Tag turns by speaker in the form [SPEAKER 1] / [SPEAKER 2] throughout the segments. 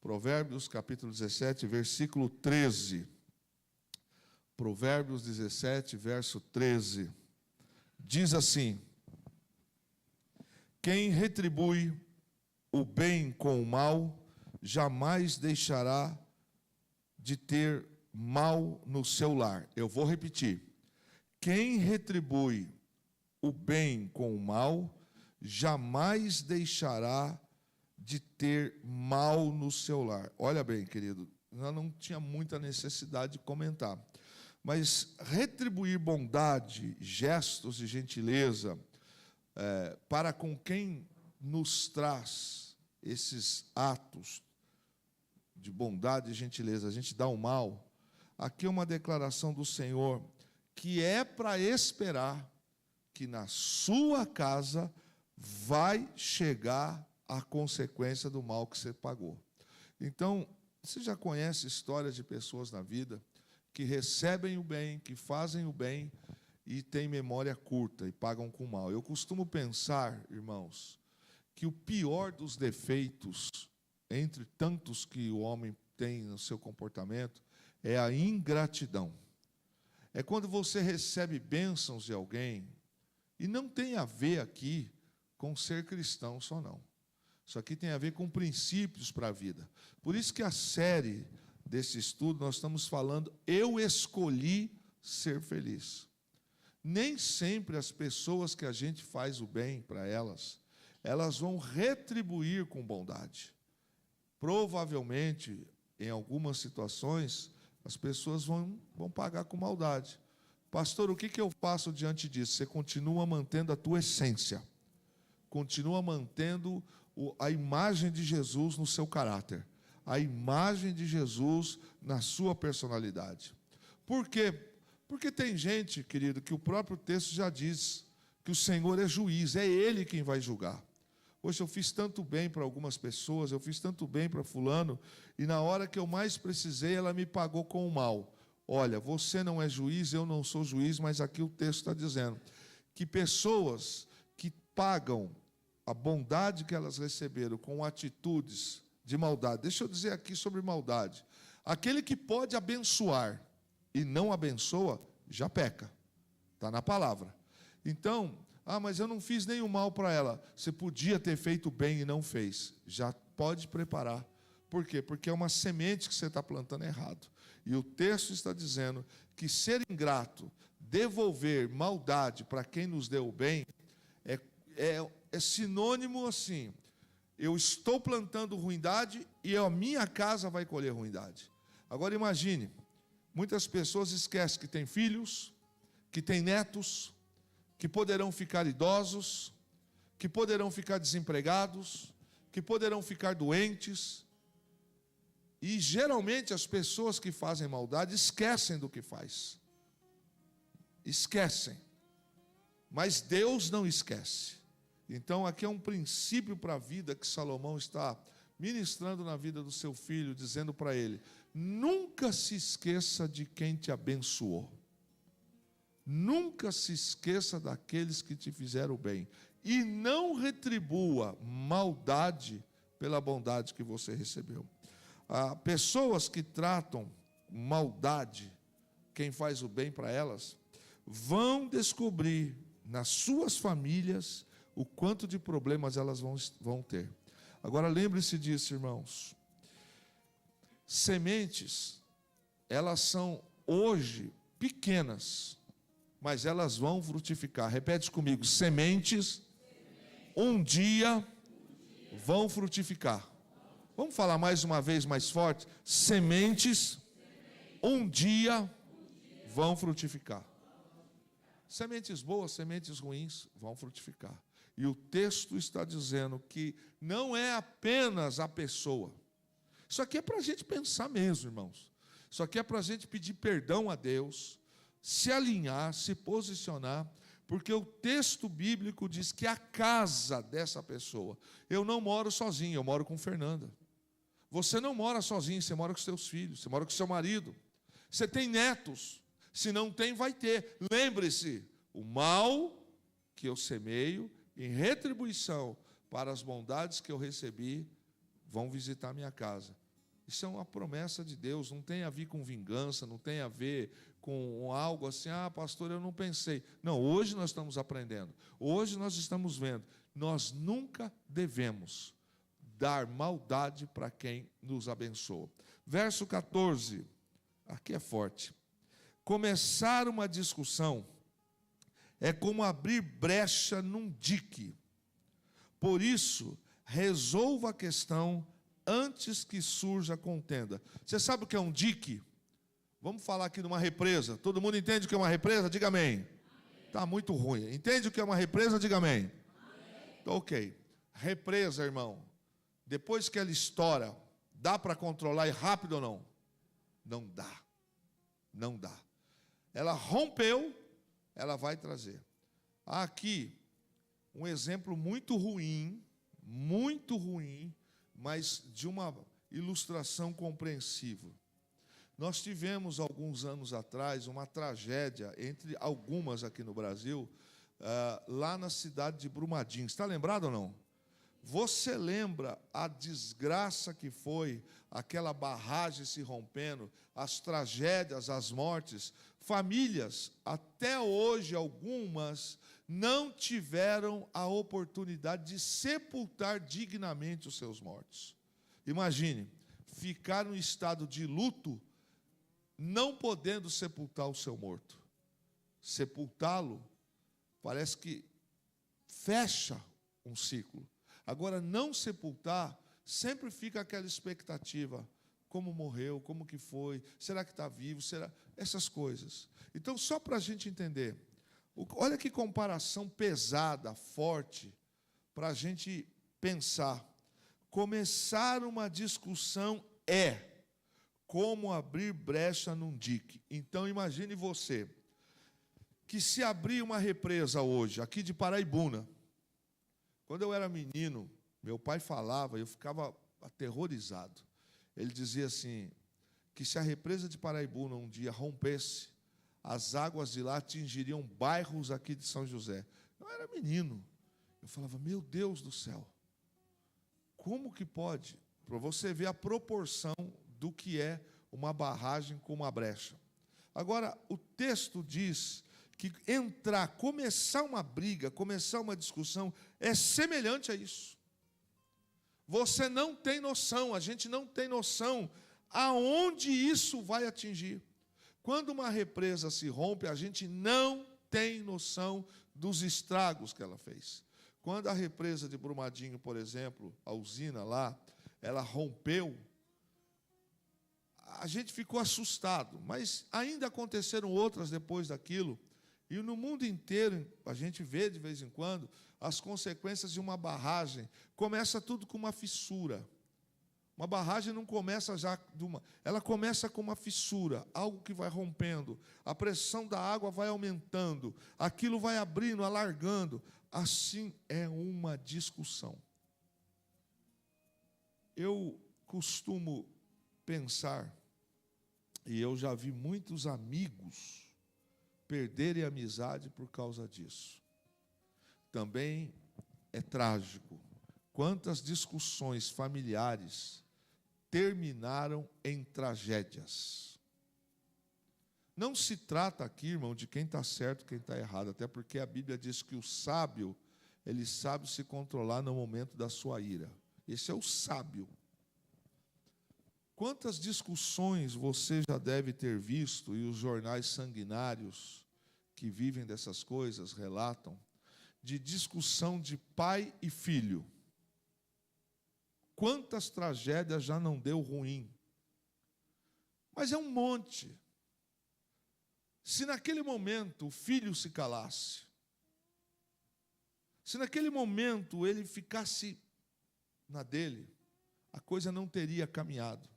[SPEAKER 1] Provérbios capítulo 17, versículo 13. Provérbios 17, verso 13. Diz assim: quem retribui o bem com o mal, jamais deixará de ter mal no seu lar. Eu vou repetir. Quem retribui o bem com o mal, jamais deixará de ter mal no seu lar. Olha bem, querido, eu não tinha muita necessidade de comentar, mas retribuir bondade, gestos de gentileza, para com quem nos traz esses atos de bondade e gentileza, a gente dá o mal. Aqui é uma declaração do Senhor, que é para esperar que na sua casa vai chegar a consequência do mal que você pagou. Então, você já conhece histórias de pessoas na vida que recebem o bem, que fazem o bem e têm memória curta e pagam com o mal. Eu costumo pensar, irmãos, que o pior dos defeitos, entre tantos que o homem tem no seu comportamento, é a ingratidão. É quando você recebe bênçãos de alguém, e não tem a ver aqui com ser cristão só não. Isso aqui tem a ver com princípios para a vida. Por isso que a série desse estudo, nós estamos falando, eu escolhi ser feliz. Nem sempre as pessoas que a gente faz o bem para elas, elas vão retribuir com bondade. Provavelmente, em algumas situações, as pessoas vão pagar com maldade. Pastor, o que eu faço diante disso? Você continua mantendo a tua essência. Continua mantendo a imagem de Jesus no seu caráter. A imagem de Jesus na sua personalidade. Por quê? Porque tem gente, querido, que o próprio texto já diz que o Senhor é juiz, é Ele quem vai julgar. Poxa, eu fiz tanto bem para algumas pessoas, eu fiz tanto bem para fulano, e na hora que eu mais precisei, ela me pagou com o mal. Olha, você não é juiz, eu não sou juiz, mas aqui o texto está dizendo que pessoas que pagam a bondade que elas receberam com atitudes de maldade. Deixa eu dizer aqui sobre maldade. Aquele que pode abençoar e não abençoa, já peca. Está na palavra. Então, mas eu não fiz nenhum mal para ela. Você podia ter feito bem e não fez. Já pode preparar. Por quê? Porque é uma semente que você está plantando errado. E o texto está dizendo que ser ingrato, devolver maldade para quem nos deu o bem, é sinônimo assim, eu estou plantando ruindade e a minha casa vai colher ruindade. Agora imagine, muitas pessoas esquecem que têm filhos, que têm netos, que poderão ficar idosos, que poderão ficar desempregados, que poderão ficar doentes. E geralmente as pessoas que fazem maldade esquecem do que faz. Esquecem. Mas Deus não esquece. Então aqui é um princípio para a vida que Salomão está ministrando na vida do seu filho, dizendo para ele: nunca se esqueça de quem te abençoou. Nunca se esqueça daqueles que te fizeram bem. E não retribua maldade pela bondade que você recebeu. Pessoas que tratam maldade, quem faz o bem para elas, vão descobrir nas suas famílias o quanto de problemas elas vão ter. Agora lembre-se disso, irmãos. Sementes, elas são hoje pequenas, mas elas vão frutificar. Repete comigo: sementes, um dia vão frutificar. Vamos falar mais uma vez, mais forte. Sementes, um dia vão frutificar. Sementes boas, sementes ruins vão frutificar. E o texto está dizendo que não é apenas a pessoa. Isso aqui é para a gente pensar mesmo, irmãos. Isso aqui é para a gente pedir perdão a Deus, se alinhar, se posicionar, porque o texto bíblico diz que a casa dessa pessoa, eu não moro sozinho, eu moro com Fernanda. Você não mora sozinho, você mora com seus filhos, você mora com seu marido. Você tem netos, se não tem, vai ter. Lembre-se, o mal que eu semeio, em retribuição para as bondades que eu recebi, vão visitar minha casa. Isso é uma promessa de Deus, não tem a ver com vingança, não tem a ver com algo assim, pastor, eu não pensei. Não, hoje nós estamos aprendendo, hoje nós estamos vendo, nós nunca devemos dar maldade para quem nos abençoa. Verso 14, aqui é forte. Começar uma discussão é como abrir brecha num dique. Por isso, resolva a questão antes que surja a contenda. Você sabe o que é um dique? Vamos falar aqui de uma represa. Todo mundo entende o que é uma represa? Diga amém. Está muito ruim. Entende o que é uma represa? Diga amém. Então, ok. Represa, irmão. Depois que ela estoura, dá para controlar rápido ou não? Não dá. Não dá. Ela rompeu, ela vai trazer. Aqui, um exemplo muito ruim, mas de uma ilustração compreensível. Nós tivemos, alguns anos atrás, uma tragédia, entre algumas aqui no Brasil, lá na cidade de Brumadinho. Está lembrado ou não? Você lembra a desgraça que foi aquela barragem se rompendo, as tragédias, as mortes? Famílias, até hoje, algumas, não tiveram a oportunidade de sepultar dignamente os seus mortos. Imagine, ficar no estado de luto, não podendo sepultar o seu morto. Sepultá-lo, parece que fecha um ciclo. Agora, não sepultar, sempre fica aquela expectativa. Como morreu, como que foi, será que está vivo, será? Essas coisas. Então, só para a gente entender, olha que comparação pesada, forte, para a gente pensar. Começar uma discussão é como abrir brecha num dique. Então, imagine você, que se abrir uma represa hoje, aqui de Paraibuna, quando eu era menino, meu pai falava, eu ficava aterrorizado. Ele dizia assim, que se a represa de Paraibuna um dia rompesse, as águas de lá atingiriam bairros aqui de São José. Eu era menino. Eu falava, meu Deus do céu, como que pode? Para você ver a proporção do que é uma barragem com uma brecha. Agora, o texto diz que começar uma briga, começar uma discussão, é semelhante a isso. Você não tem noção, a gente não tem noção aonde isso vai atingir. Quando uma represa se rompe, a gente não tem noção dos estragos que ela fez. Quando a represa de Brumadinho, por exemplo, a usina lá, ela rompeu, a gente ficou assustado, mas ainda aconteceram outras depois daquilo. E no mundo inteiro, a gente vê de vez em quando, as consequências de uma barragem. Começa tudo com uma fissura. Uma barragem não começa já ela começa com uma fissura, algo que vai rompendo. A pressão da água vai aumentando, aquilo vai abrindo, alargando. Assim é uma discussão. Eu costumo pensar, e eu já vi muitos amigos perderem a amizade por causa disso. Também é trágico. Quantas discussões familiares terminaram em tragédias. Não se trata aqui, irmão, de quem está certo e quem está errado, até porque a Bíblia diz que o sábio, ele sabe se controlar no momento da sua ira. Esse é o sábio. Quantas discussões você já deve ter visto, e os jornais sanguinários que vivem dessas coisas relatam, de discussão de pai e filho. Quantas tragédias já não deu ruim? Mas é um monte. Se naquele momento o filho se calasse, se naquele momento ele ficasse na dele, a coisa não teria caminhado.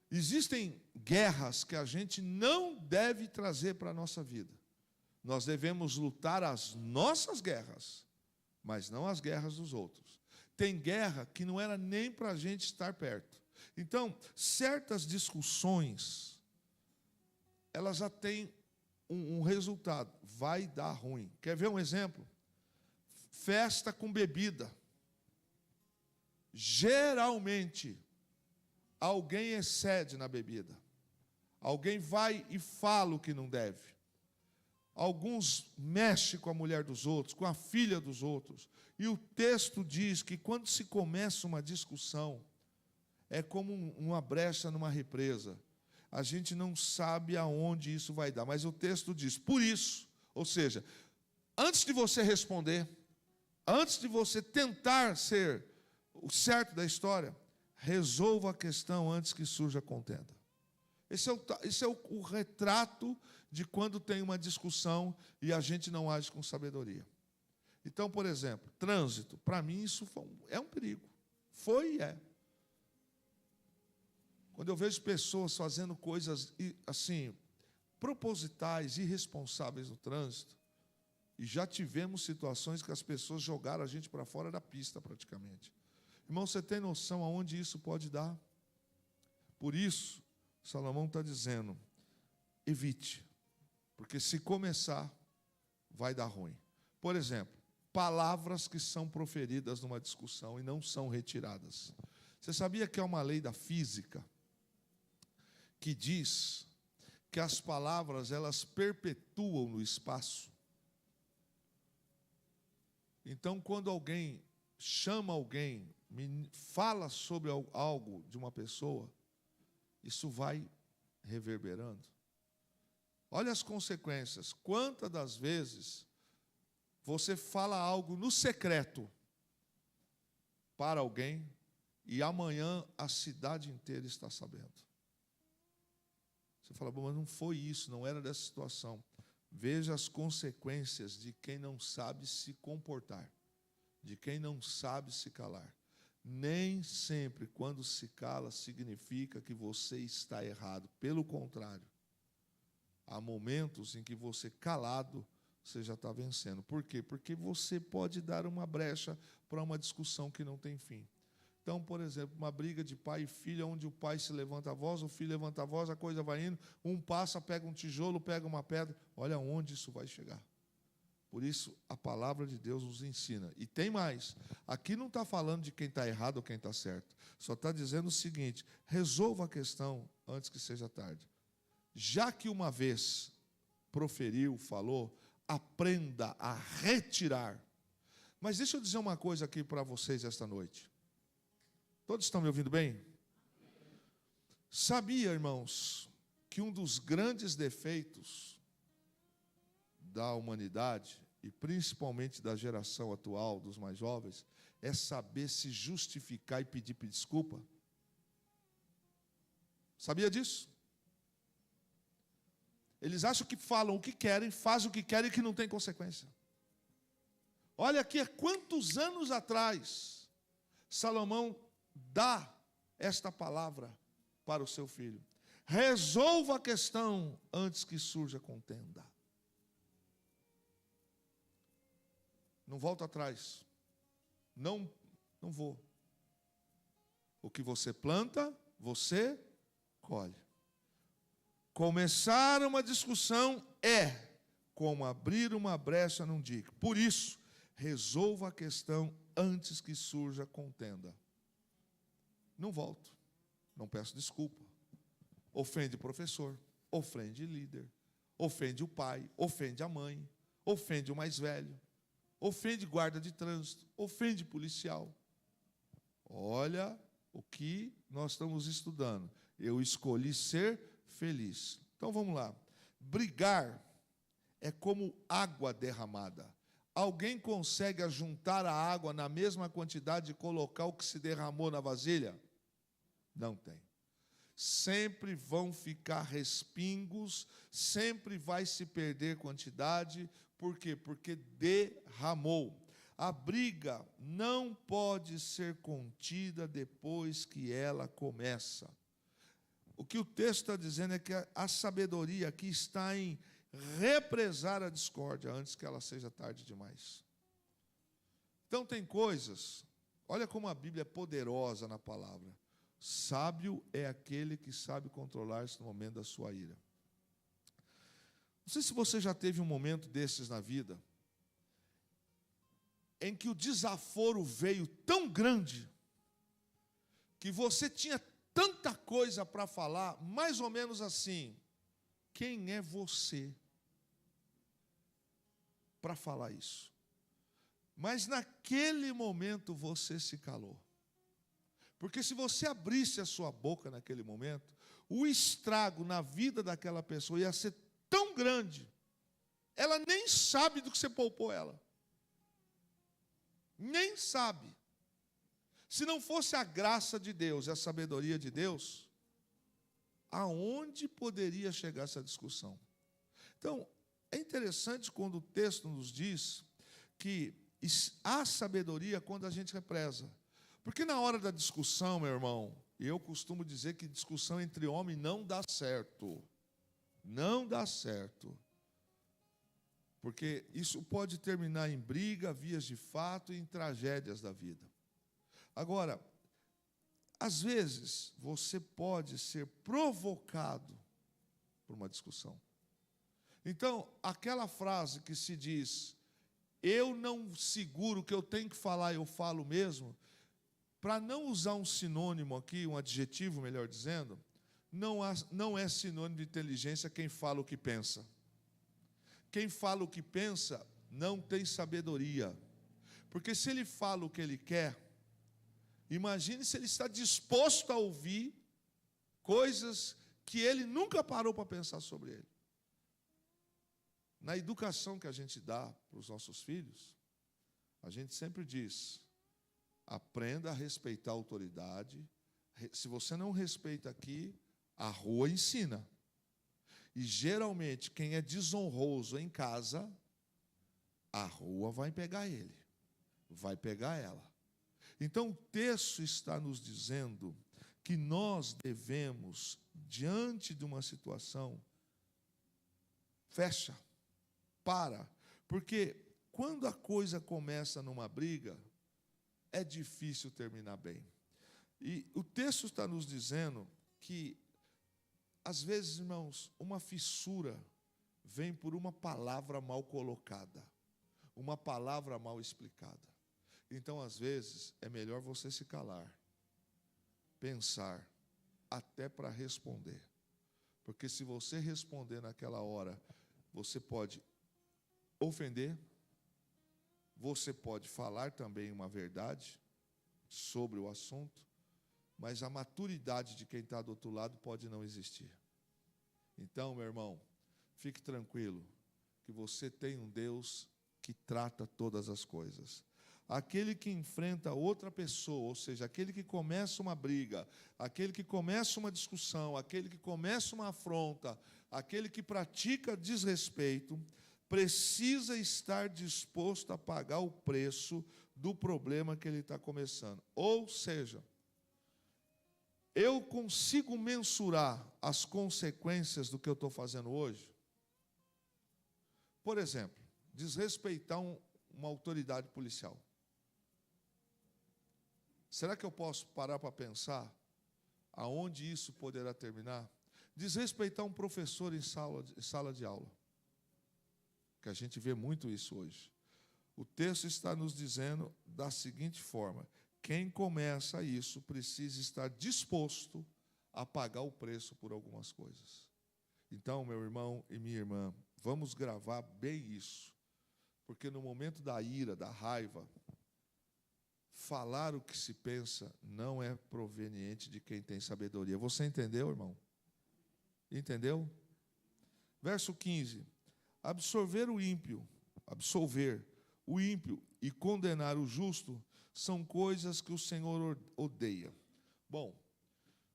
[SPEAKER 1] Existem guerras que a gente não deve trazer para a nossa vida. Nós devemos lutar as nossas guerras, mas não as guerras dos outros. Tem guerra que não era nem para a gente estar perto. Então, certas discussões, elas já têm um resultado. Vai dar ruim. Quer ver um exemplo? Festa com bebida. Geralmente, alguém excede na bebida. Alguém vai e fala o que não deve. Alguns mexem com a mulher dos outros, com a filha dos outros. E o texto diz que quando se começa uma discussão, é como uma brecha numa represa. A gente não sabe aonde isso vai dar. Mas o texto diz, por isso, ou seja, antes de você responder, antes de você tentar ser o certo da história, resolva a questão antes que surja a contenda. Esse é o retrato de quando tem uma discussão e a gente não age com sabedoria. Então, por exemplo, trânsito. Para mim, isso é um perigo. Foi e é. Quando eu vejo pessoas fazendo coisas assim, propositais, irresponsáveis no trânsito, e já tivemos situações que as pessoas jogaram a gente para fora da pista, praticamente. Irmão, você tem noção aonde isso pode dar? Por isso, Salomão está dizendo, evite, porque se começar, vai dar ruim. Por exemplo, palavras que são proferidas numa discussão e não são retiradas. Você sabia que é uma lei da física que diz que as palavras, elas perpetuam no espaço? Então, quando alguém chama alguém, fala sobre algo de uma pessoa, isso vai reverberando. Olha as consequências. Quantas das vezes você fala algo no secreto para alguém e amanhã a cidade inteira está sabendo? Você fala, bom, mas não foi isso, não era dessa situação. Veja as consequências de quem não sabe se comportar, de quem não sabe se calar. Nem sempre, quando se cala, significa que você está errado. Pelo contrário, há momentos em que você, calado, você já está vencendo. Por quê? Porque você pode dar uma brecha para uma discussão que não tem fim. Então, por exemplo, uma briga de pai e filha, onde o pai se levanta a voz, o filho levanta a voz, a coisa vai indo, um passa, pega um tijolo, pega uma pedra. Olha onde isso vai chegar. Por isso, a palavra de Deus nos ensina. E tem mais. Aqui não está falando de quem está errado ou quem está certo. Só está dizendo o seguinte, resolva a questão antes que seja tarde. Já que uma vez proferiu, falou, aprenda a retirar. Mas deixa eu dizer uma coisa aqui para vocês esta noite. Todos estão me ouvindo bem? Sabia, irmãos, que um dos grandes defeitos da humanidade, e principalmente da geração atual, dos mais jovens, é saber se justificar e pedir desculpa? Sabia disso? Eles acham que falam o que querem, fazem o que querem e que não tem consequência. Olha aqui, há quantos anos atrás Salomão dá esta palavra para o seu filho. Resolva a questão antes que surja contenda. Não volta atrás. Não vou. O que você planta, você colhe. Começar uma discussão é como abrir uma brecha num dique. Por isso, resolva a questão antes que surja contenda. Não volto, não peço desculpa. Ofende o professor, ofende líder, ofende o pai, ofende a mãe, ofende o mais velho, ofende guarda de trânsito, ofende policial. Olha o que nós estamos estudando. Eu escolhi ser feliz. Então vamos lá. Brigar é como água derramada. Alguém consegue ajuntar a água na mesma quantidade e colocar o que se derramou na vasilha? Não tem. Sempre vão ficar respingos, sempre vai se perder quantidade. Por quê? Porque derramou. A briga não pode ser contida depois que ela começa. O que o texto está dizendo é que a sabedoria aqui está em represar a discórdia antes que ela seja tarde demais. Então tem coisas, olha como a Bíblia é poderosa na palavra. Sábio é aquele que sabe controlar-se no momento da sua ira. Não sei se você já teve um momento desses na vida, em que o desaforo veio tão grande, que você tinha tanta coisa para falar, mais ou menos assim: quem é você para falar isso? Mas naquele momento você se calou. Porque se você abrisse a sua boca naquele momento, o estrago na vida daquela pessoa ia ser tão grande, ela nem sabe do que você poupou ela. Nem sabe. Se não fosse a graça de Deus e a sabedoria de Deus, aonde poderia chegar essa discussão? Então, é interessante quando o texto nos diz que há sabedoria quando a gente represa. Porque na hora da discussão, meu irmão, eu costumo dizer que discussão entre homens não dá certo. Não dá certo. Porque isso pode terminar em briga, vias de fato e em tragédias da vida. Agora, às vezes, você pode ser provocado por uma discussão. Então, aquela frase que se diz: eu não seguro o que eu tenho que falar, eu falo mesmo, para não usar um sinônimo aqui, um adjetivo, melhor dizendo, não é sinônimo de inteligência quem fala o que pensa. Quem fala o que pensa não tem sabedoria. Porque se ele fala o que ele quer, imagine se ele está disposto a ouvir coisas que ele nunca parou para pensar sobre ele. Na educação que a gente dá para os nossos filhos, a gente sempre diz: aprenda a respeitar a autoridade. Se você não respeita aqui, a rua ensina. E geralmente quem é desonroso em casa, a rua vai pegar ele, vai pegar ela. Então o texto está nos dizendo que nós devemos, diante de uma situação, fecha, para, porque quando a coisa começa numa briga, é difícil terminar bem. E o texto está nos dizendo que, às vezes, irmãos, uma fissura vem por uma palavra mal colocada, uma palavra mal explicada. Então, às vezes, é melhor você se calar, pensar, até para responder. Porque se você responder naquela hora, você pode ofender, você pode falar também uma verdade sobre o assunto, mas a maturidade de quem está do outro lado pode não existir. Então, meu irmão, fique tranquilo, que você tem um Deus que trata todas as coisas. Aquele que enfrenta outra pessoa, ou seja, aquele que começa uma briga, aquele que começa uma discussão, aquele que começa uma afronta, aquele que pratica desrespeito, precisa estar disposto a pagar o preço do problema que ele está começando. Ou seja, eu consigo mensurar as consequências do que eu estou fazendo hoje? Por exemplo, desrespeitar uma autoridade policial. Será que eu posso parar para pensar aonde isso poderá terminar? Desrespeitar um professor em sala de aula, que a gente vê muito isso hoje. O texto está nos dizendo da seguinte forma: quem começa isso precisa estar disposto a pagar o preço por algumas coisas. Então, meu irmão e minha irmã, vamos gravar bem isso, porque no momento da ira, da raiva, falar o que se pensa não é proveniente de quem tem sabedoria. Você entendeu, irmão? Entendeu? Verso 15. Absolver o ímpio e condenar o justo são coisas que o Senhor odeia. Bom,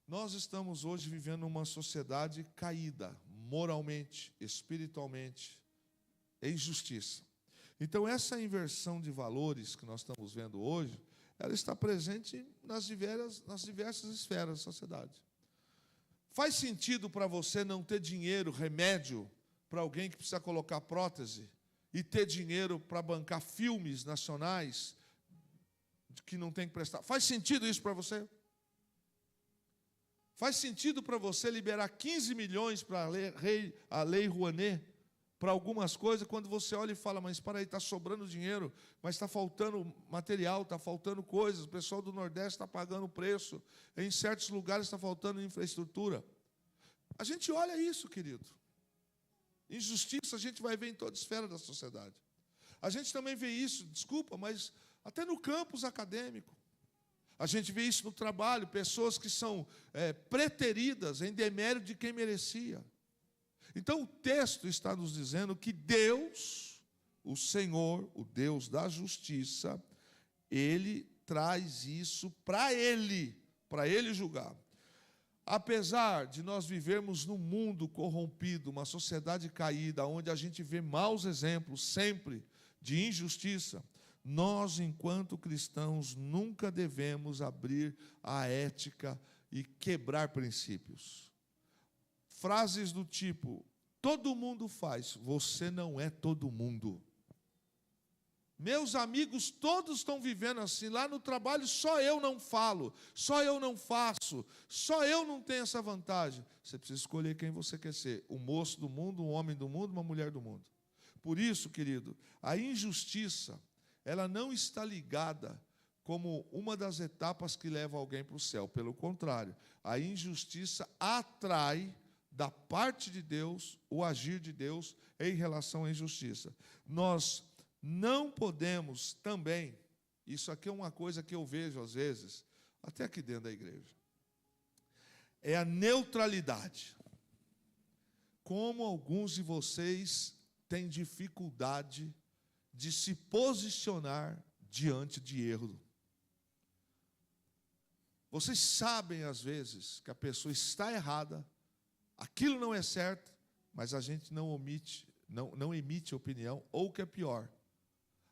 [SPEAKER 1] nós estamos hoje vivendo uma sociedade caída, moralmente, espiritualmente, em justiça. Então, essa inversão de valores que nós estamos vendo hoje, ela está presente nas diversas esferas da sociedade. Faz sentido para você não ter dinheiro, remédio, para alguém que precisa colocar prótese, e ter dinheiro para bancar filmes nacionais que não tem que prestar? Faz sentido isso para você? Faz sentido para você liberar 15 milhões para a Lei Rouanet, para algumas coisas, quando você olha e fala, mas para aí, está sobrando dinheiro, mas está faltando material, está faltando coisas, o pessoal do Nordeste está pagando preço, em certos lugares está faltando infraestrutura. A gente olha isso, querido. Injustiça a gente vai ver em toda esfera da sociedade. A gente também vê isso, desculpa, mas até no campus acadêmico. A gente vê isso no trabalho, pessoas que são preteridas em demérito de quem merecia. Então o texto está nos dizendo que Deus, o Senhor, o Deus da justiça, Ele traz isso para Ele julgar. Apesar de nós vivermos num mundo corrompido, uma sociedade caída, onde a gente vê maus exemplos sempre de injustiça, nós, enquanto cristãos, nunca devemos abrir a ética e quebrar princípios. Frases do tipo, todo mundo faz, você não é todo mundo. Meus amigos todos estão vivendo assim, lá no trabalho só eu não falo, só eu não faço, só eu não tenho essa vantagem. Você precisa escolher quem você quer ser, um moço do mundo, um homem do mundo, uma mulher do mundo. Por isso, querido, a injustiça, ela não está ligada como uma das etapas que leva alguém para o céu. Pelo contrário, a injustiça atrai da parte de Deus o agir de Deus em relação à injustiça. Nós não podemos também, isso aqui é uma coisa que eu vejo às vezes, até aqui dentro da igreja, é a neutralidade. Como alguns de vocês têm dificuldade de se posicionar diante de erro. Vocês sabem às vezes que a pessoa está errada, aquilo não é certo, mas a gente não emite opinião, ou o que é pior,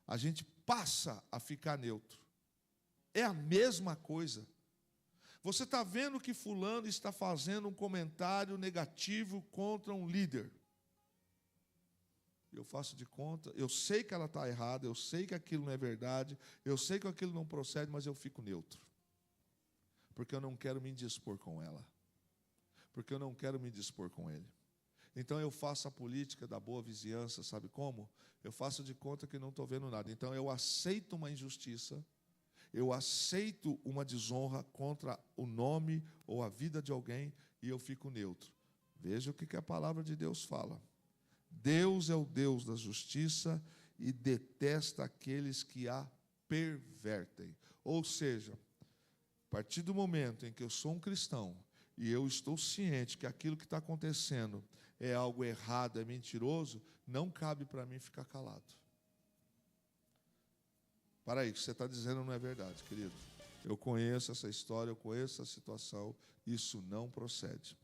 [SPEAKER 1] a gente passa a ficar neutro. É a mesma coisa. Você está vendo que fulano está fazendo um comentário negativo contra um líder. Eu faço de conta, eu sei que ela está errada, eu sei que aquilo não é verdade, eu sei que aquilo não procede, mas eu fico neutro. Porque eu não quero me indispor com ela. Porque eu não quero me dispor com ele. Então eu faço a política da boa vizinhança, sabe como? Eu faço de conta que não estou vendo nada. Então eu aceito uma injustiça, eu aceito uma desonra contra o nome ou a vida de alguém e eu fico neutro. Veja o que a palavra de Deus fala. Deus é o Deus da justiça e detesta aqueles que a pervertem. Ou seja, a partir do momento em que eu sou um cristão e eu estou ciente que aquilo que está acontecendo é algo errado, é mentiroso, não cabe para mim ficar calado. Para aí, o que você está dizendo não é verdade, querido. Eu conheço essa história, eu conheço essa situação, isso não procede.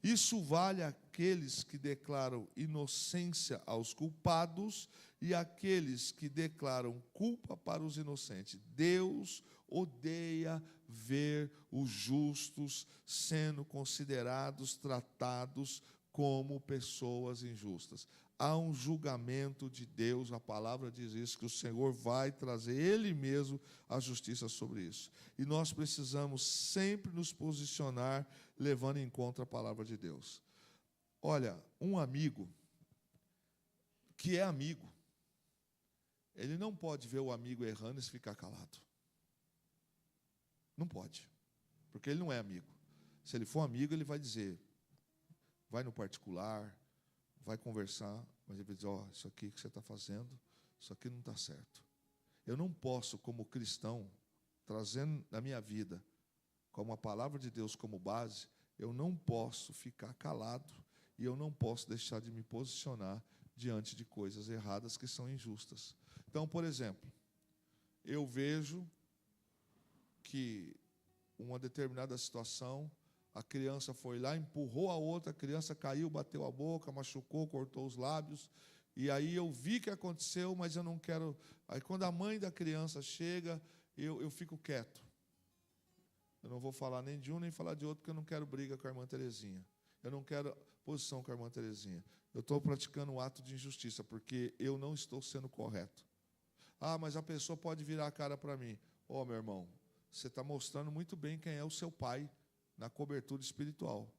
[SPEAKER 1] Isso vale àqueles que declaram inocência aos culpados e àqueles que declaram culpa para os inocentes. Deus odeia ver os justos sendo considerados, tratados como pessoas injustas. Há um julgamento de Deus, a palavra diz isso, que o Senhor vai trazer Ele mesmo a justiça sobre isso. E nós precisamos sempre nos posicionar levando em conta a palavra de Deus. Olha, um amigo que é amigo, ele não pode ver o amigo errando e ficar calado. Não pode, porque ele não é amigo. Se ele for amigo, ele vai dizer, vai no particular, vai conversar, mas ele vai dizer, isso aqui que você está fazendo, isso aqui não está certo. Eu não posso, como cristão, trazendo na minha vida, como a palavra de Deus como base, eu não posso ficar calado e eu não posso deixar de me posicionar diante de coisas erradas que são injustas. Então, por exemplo, eu vejo que uma determinada situação, a criança foi lá, empurrou a outra, a criança caiu, bateu a boca, machucou, cortou os lábios, e aí eu vi que aconteceu, mas eu não quero... Aí quando a mãe da criança chega, eu fico quieto. Eu não vou falar nem de um, nem falar de outro, porque eu não quero briga com a irmã Terezinha. Eu não quero posição com a irmã Terezinha. Eu estou praticando um ato de injustiça, porque eu não estou sendo correto. Ah, mas a pessoa pode virar a cara para mim. Meu irmão, você está mostrando muito bem quem é o seu pai na cobertura espiritual.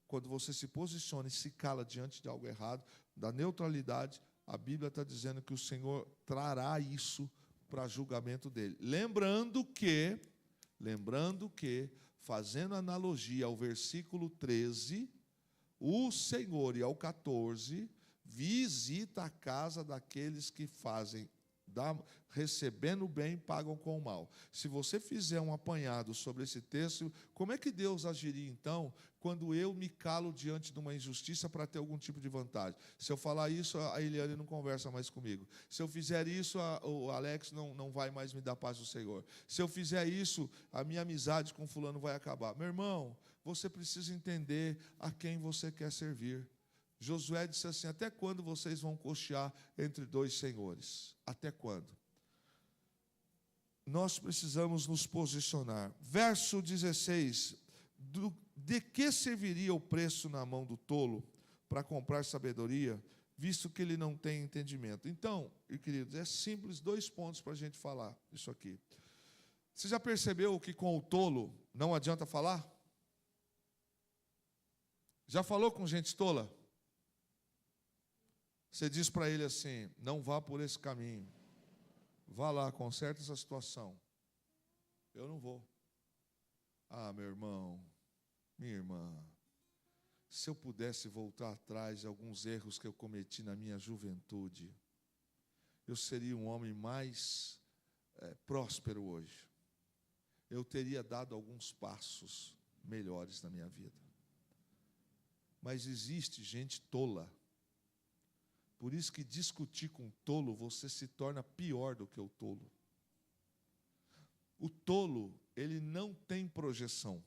[SPEAKER 1] quando você se posiciona e se cala diante de algo errado, da neutralidade, a Bíblia está dizendo que o Senhor trará isso para julgamento dele. Lembrando que, fazendo analogia ao versículo 13, o Senhor, e ao 14, visita a casa daqueles que fazem, recebendo o bem, pagam com o mal. Se você fizer um apanhado sobre esse texto, como é que Deus agiria, então, quando eu me calo diante de uma injustiça para ter algum tipo de vantagem? Se eu falar isso, a Eliane não conversa mais comigo. Se eu fizer isso, o Alex não vai mais me dar paz do Senhor. Se eu fizer isso, a minha amizade com fulano vai acabar. Meu irmão, você precisa entender a quem você quer servir. Josué disse assim: até quando vocês vão cochear entre dois senhores? Até quando? Nós precisamos nos posicionar. Verso 16: de que serviria o preço na mão do tolo para comprar sabedoria, visto que ele não tem entendimento? Então, queridos, é simples, 2 pontos para a gente falar isso aqui. Você já percebeu que com o tolo não adianta falar? Já falou com gente tola? Você diz para ele assim: não vá por esse caminho, vá lá, conserta essa situação. Eu não vou. Ah, meu irmão, minha irmã, se eu pudesse voltar atrás de alguns erros que eu cometi na minha juventude, eu seria um homem mais próspero hoje. Eu teria dado alguns passos melhores na minha vida. Mas existe gente tola. Por isso que discutir com o tolo, você se torna pior do que o tolo. O tolo, ele não tem projeção.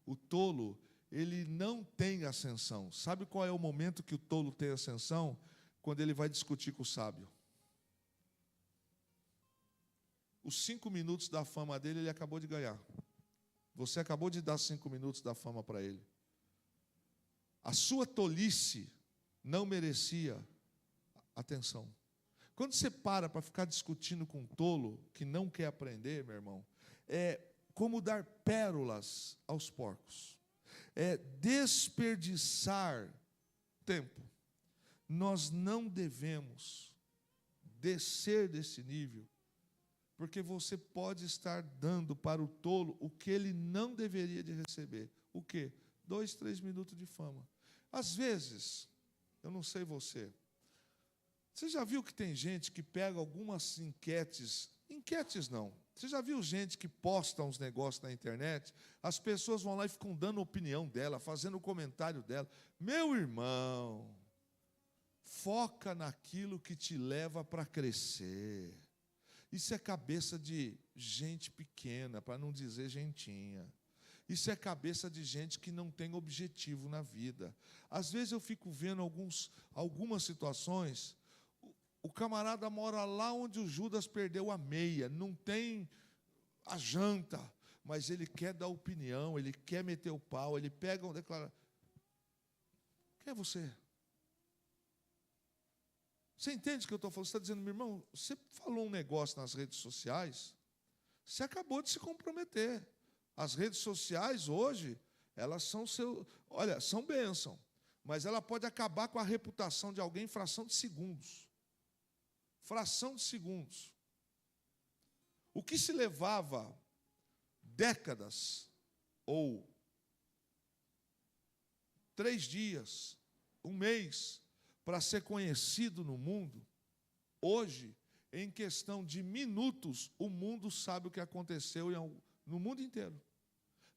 [SPEAKER 1] O tolo, ele não tem ascensão. Sabe qual é o momento que o tolo tem ascensão? Quando ele vai discutir com o sábio. Os 5 minutos da fama dele, ele acabou de ganhar. Você acabou de dar 5 minutos da fama para ele. A sua tolice não merecia atenção. Quando você para ficar discutindo com um tolo que não quer aprender, meu irmão, é como dar pérolas aos porcos. É desperdiçar tempo. Nós não devemos descer desse nível, porque você pode estar dando para o tolo o que ele não deveria de receber. O quê? 2, 3 minutos de fama. Às vezes, eu não sei você já viu que tem gente que pega algumas enquetes não, você já viu gente que posta uns negócios na internet, as pessoas vão lá e ficam dando a opinião dela, fazendo o comentário dela. Meu irmão, foca naquilo que te leva para crescer. Isso é cabeça de gente pequena, para não dizer gentinha. Isso é cabeça de gente que não tem objetivo na vida. Às vezes eu fico vendo algumas situações. O camarada mora lá onde o Judas perdeu a meia, não tem a janta, mas ele quer dar opinião, ele quer meter o pau, ele pega um declaração. Quem é você? Você entende o que eu estou falando? Você está dizendo, meu irmão, você falou um negócio nas redes sociais, você acabou de se comprometer. As redes sociais hoje, elas são são bênção, mas ela pode acabar com a reputação de alguém em fração de segundos. Fração de segundos. O que se levava décadas, ou 3 dias, 1 mês, para ser conhecido no mundo, hoje, em questão de minutos, o mundo sabe o que aconteceu no mundo inteiro.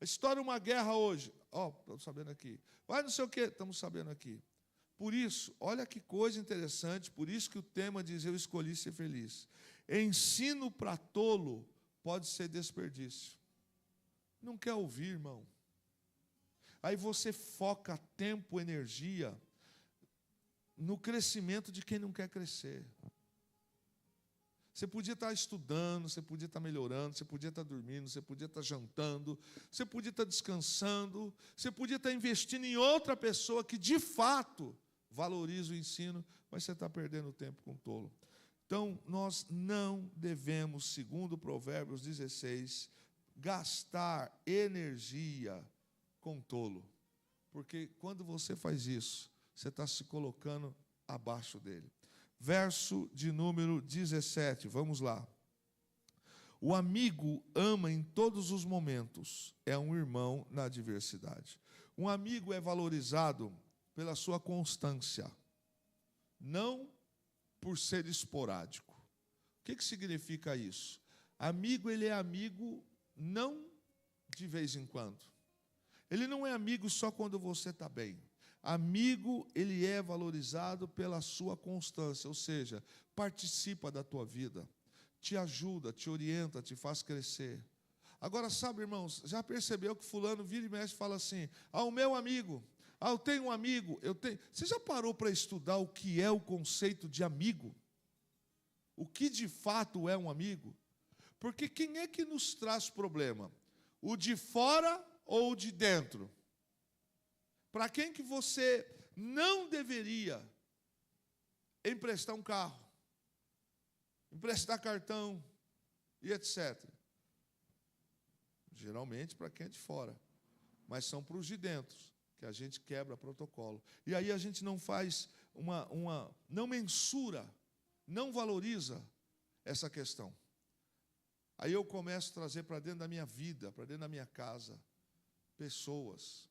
[SPEAKER 1] Estoura uma guerra hoje, estamos sabendo aqui. Vai não sei o quê, estamos sabendo aqui. Por isso, olha que coisa interessante, por isso que o tema diz: eu escolhi ser feliz. Ensino para tolo pode ser desperdício. Não quer ouvir, irmão. Aí você foca tempo, energia no crescimento de quem não quer crescer. Você podia estar estudando, você podia estar melhorando, você podia estar dormindo, você podia estar jantando, você podia estar descansando, você podia estar investindo em outra pessoa que, de fato, valoriza o ensino, mas você está perdendo tempo com o tolo. Então, nós não devemos, segundo Provérbios 16, gastar energia com tolo. Porque quando você faz isso, você está se colocando abaixo dele. Verso de número 17, vamos lá. O amigo ama em todos os momentos, é um irmão na adversidade. Um amigo é valorizado pela sua constância, não por ser esporádico. O que significa isso? Amigo, ele é amigo não de vez em quando. Ele não é amigo só quando você está bem. Amigo, ele é valorizado pela sua constância, ou seja, participa da tua vida, te ajuda, te orienta, te faz crescer. Agora, sabe, irmãos, já percebeu que fulano vira e mexe e fala assim, o meu amigo, eu tenho um amigo, eu tenho... Você já parou para estudar o que é o conceito de amigo? O que de fato é um amigo? Porque quem é que nos traz problema? O de fora ou o de dentro? Para quem que você não deveria emprestar um carro, emprestar cartão e etc. Geralmente para quem é de fora, mas são para os de dentro que a gente quebra protocolo. E aí a gente não faz não mensura, não valoriza essa questão. Aí eu começo a trazer para dentro da minha vida, para dentro da minha casa, pessoas.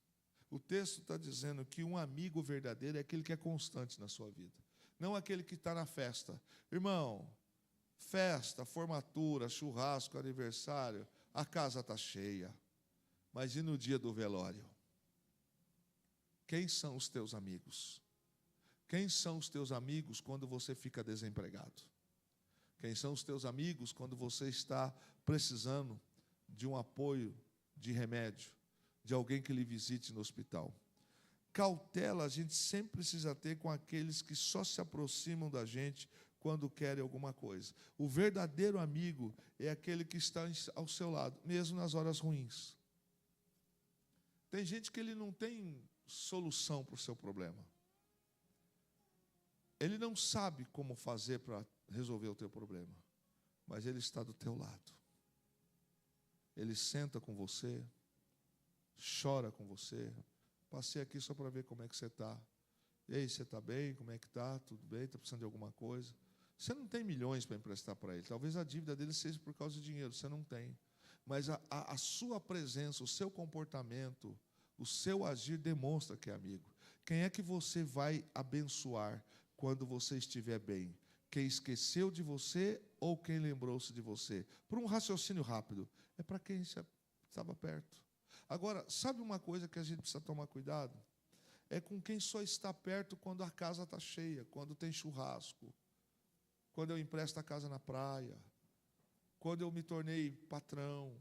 [SPEAKER 1] O texto está dizendo que um amigo verdadeiro é aquele que é constante na sua vida, não aquele que está na festa. Irmão, festa, formatura, churrasco, aniversário, a casa está cheia. Mas e no dia do velório? Quem são os teus amigos? Quem são os teus amigos quando você fica desempregado? Quem são os teus amigos quando você está precisando de um apoio de remédio, de alguém que lhe visite no hospital? Cautela a gente sempre precisa ter com aqueles que só se aproximam da gente quando querem alguma coisa. O verdadeiro amigo é aquele que está ao seu lado, mesmo nas horas ruins. Tem gente que ele não tem solução para o seu problema. Ele não sabe como fazer para resolver o teu problema, mas ele está do teu lado. Ele senta com você, chora com você. Passei aqui só para ver como é que você está. E aí, você está bem? Como é que está? Tudo bem? Está precisando de alguma coisa? Você não tem milhões para emprestar para ele. Talvez a dívida dele seja por causa de dinheiro. Você não tem. Mas a sua presença, o seu comportamento, o seu agir demonstra que é amigo. Quem é que você vai abençoar quando você estiver bem? Quem esqueceu de você ou quem lembrou-se de você? Por um raciocínio rápido. É para quem estava perto. Agora, sabe uma coisa que a gente precisa tomar cuidado? É com quem só está perto quando a casa está cheia, quando tem churrasco, quando eu empresto a casa na praia, quando eu me tornei patrão,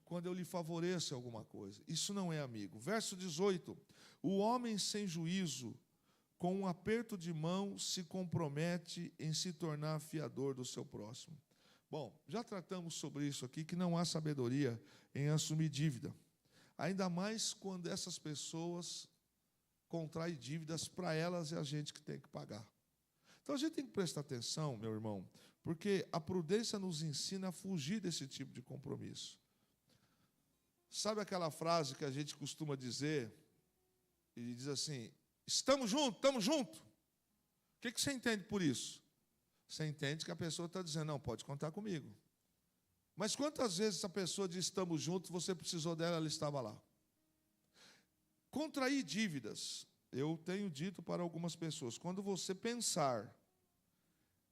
[SPEAKER 1] quando eu lhe favoreço alguma coisa. Isso não é amigo. Verso 18. O homem sem juízo, com um aperto de mão, se compromete em se tornar fiador do seu próximo. Bom, já tratamos sobre isso aqui, que não há sabedoria em assumir dívida. Ainda mais quando essas pessoas contraem dívidas para elas, é a gente que tem que pagar. Então a gente tem que prestar atenção, meu irmão, porque a prudência nos ensina a fugir desse tipo de compromisso. Sabe aquela frase que a gente costuma dizer, e diz assim, estamos juntos, estamos juntos. O que você entende por isso? Você entende que a pessoa está dizendo, não, pode contar comigo. Mas quantas vezes essa pessoa diz, estamos juntos, você precisou dela, ela estava lá? Contrair dívidas, eu tenho dito para algumas pessoas, quando você pensar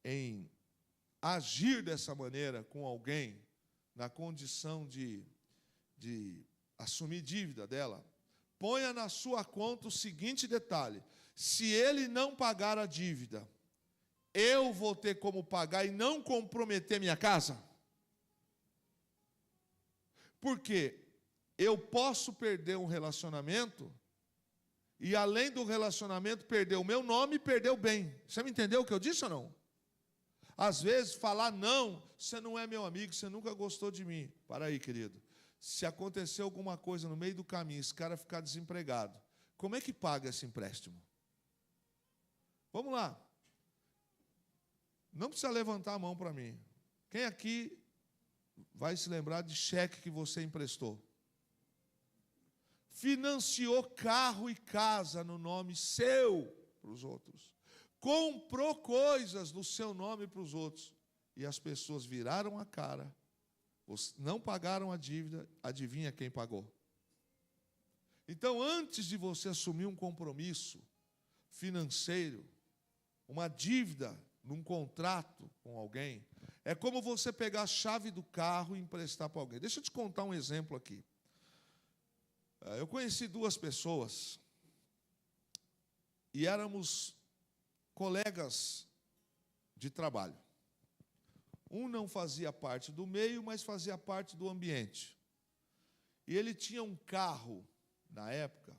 [SPEAKER 1] em agir dessa maneira com alguém, na condição de assumir dívida dela, ponha na sua conta o seguinte detalhe, se ele não pagar a dívida, eu vou ter como pagar e não comprometer minha casa? Porque eu posso perder um relacionamento e, além do relacionamento, perder o meu nome e perder o bem. Você me entendeu o que eu disse ou não? Às vezes, falar não, você não é meu amigo, você nunca gostou de mim. Para aí, querido. Se acontecer alguma coisa no meio do caminho, esse cara ficar desempregado, como é que paga esse empréstimo? Vamos lá. Não precisa levantar a mão para mim. Quem aqui vai se lembrar de cheque que você emprestou? financiou carro e casa no nome seu para os outros, comprou coisas no seu nome para os outros, e as pessoas viraram a cara, não pagaram a dívida, adivinha quem pagou? Então, antes de você assumir um compromisso financeiro, uma dívida num contrato com alguém, é como você pegar a chave do carro e emprestar para alguém. Deixa eu te contar um exemplo aqui. Eu conheci duas pessoas e éramos colegas de trabalho. Um não fazia parte do meio, mas fazia parte do ambiente. E ele tinha um carro, na época.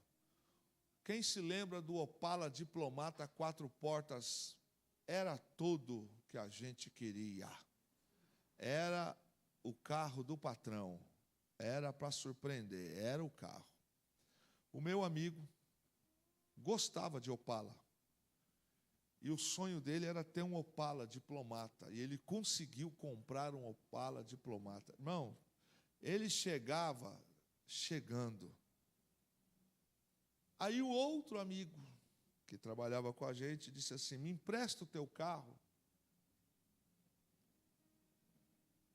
[SPEAKER 1] Quem se lembra do Opala Diplomata 4 portas? Era tudo que a gente queria. Era o carro do patrão. Era para surpreender, era o carro. O meu amigo gostava de Opala. E o sonho dele era ter um Opala Diplomata. E ele conseguiu comprar um Opala Diplomata. Irmão, ele chegava chegando. Aí o outro amigo, que trabalhava com a gente, disse assim: me empresta o teu carro.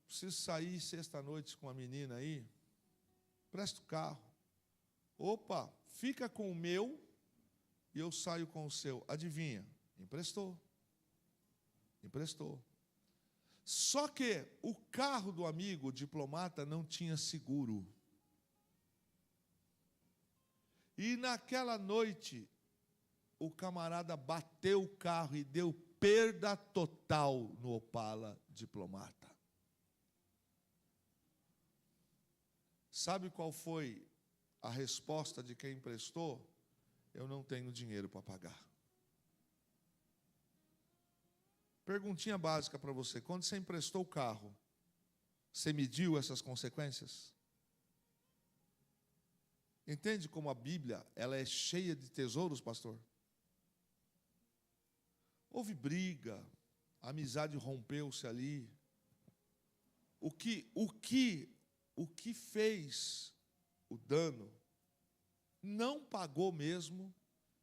[SPEAKER 1] Preciso sair sexta-noite com a menina aí. Presta o carro. Opa, fica com o meu e eu saio com o seu. Adivinha? Emprestou. Emprestou. Só que o carro do amigo, o diplomata, não tinha seguro. E naquela noite, o camarada bateu o carro e deu perda total no Opala Diplomata. Sabe qual foi a resposta de quem emprestou? Eu não tenho dinheiro para pagar. Perguntinha básica para você: quando você emprestou o carro, você mediu essas consequências? Entende como a Bíblia ela é cheia de tesouros, pastor? Houve briga, a amizade rompeu-se ali. O que fez o dano não pagou mesmo,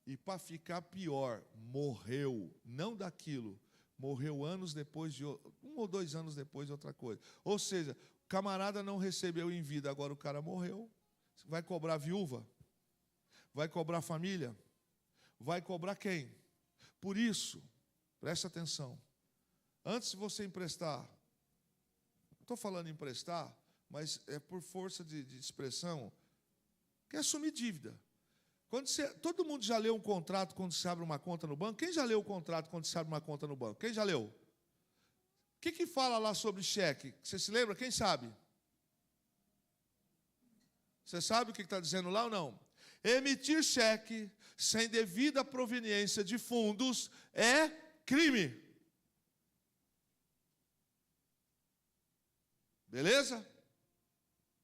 [SPEAKER 1] e para ficar pior, morreu, não daquilo, morreu anos depois, 1 ou 2 anos depois de outra coisa. Ou seja, o camarada não recebeu em vida, agora o cara morreu. Vai cobrar viúva? Vai cobrar família? Vai cobrar quem? Por isso, preste atenção, antes de você emprestar, não estou falando em emprestar, mas é por força de expressão, quer assumir dívida. Todo mundo já leu um contrato quando se abre uma conta no banco? Quem já leu o contrato quando se abre uma conta no banco? Quem já leu? O que fala lá sobre cheque? Você se lembra? Quem sabe? Você sabe o que está dizendo lá ou não? Emitir cheque sem devida proveniência de fundos é crime. Beleza?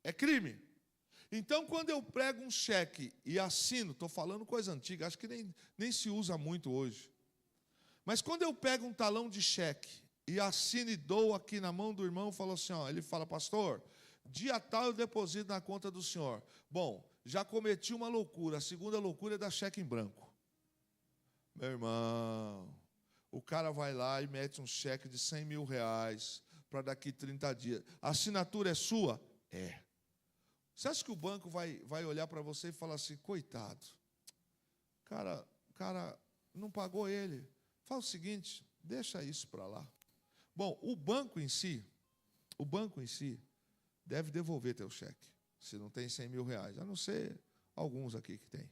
[SPEAKER 1] É crime. Então, quando eu prego um cheque e assino, estou falando coisa antiga, acho que nem se usa muito hoje. Mas quando eu pego um talão de cheque e assino e dou aqui na mão do irmão, falo assim, ó, ele fala: pastor, dia tal eu deposito na conta do senhor. Bom, já cometi uma loucura. A segunda loucura é dar cheque em branco. Meu irmão, o cara vai lá e mete um cheque de 100 mil reais para daqui 30 dias. A assinatura é sua? É. Você acha que o banco vai olhar para você e falar assim: coitado, cara não pagou ele. Fala o seguinte: deixa isso para lá. Bom, o banco em si deve devolver teu cheque, se não tem 100 mil reais, a não ser alguns aqui que tem.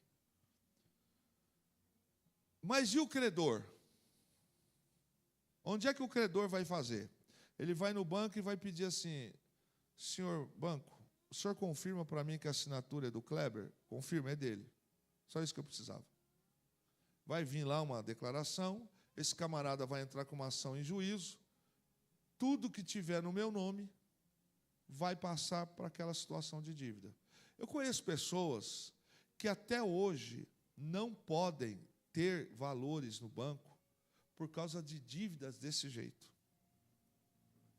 [SPEAKER 1] Mas e o credor? Onde é que o credor vai fazer? Ele vai no banco e vai pedir assim: senhor banco, o senhor confirma para mim que a assinatura é do Kleber? Confirma, é dele. Só isso que eu precisava. Vai vir lá uma declaração, esse camarada vai entrar com uma ação em juízo, tudo que tiver no meu nome vai passar para aquela situação de dívida. Eu conheço pessoas que até hoje não podem ter valores no banco por causa de dívidas desse jeito.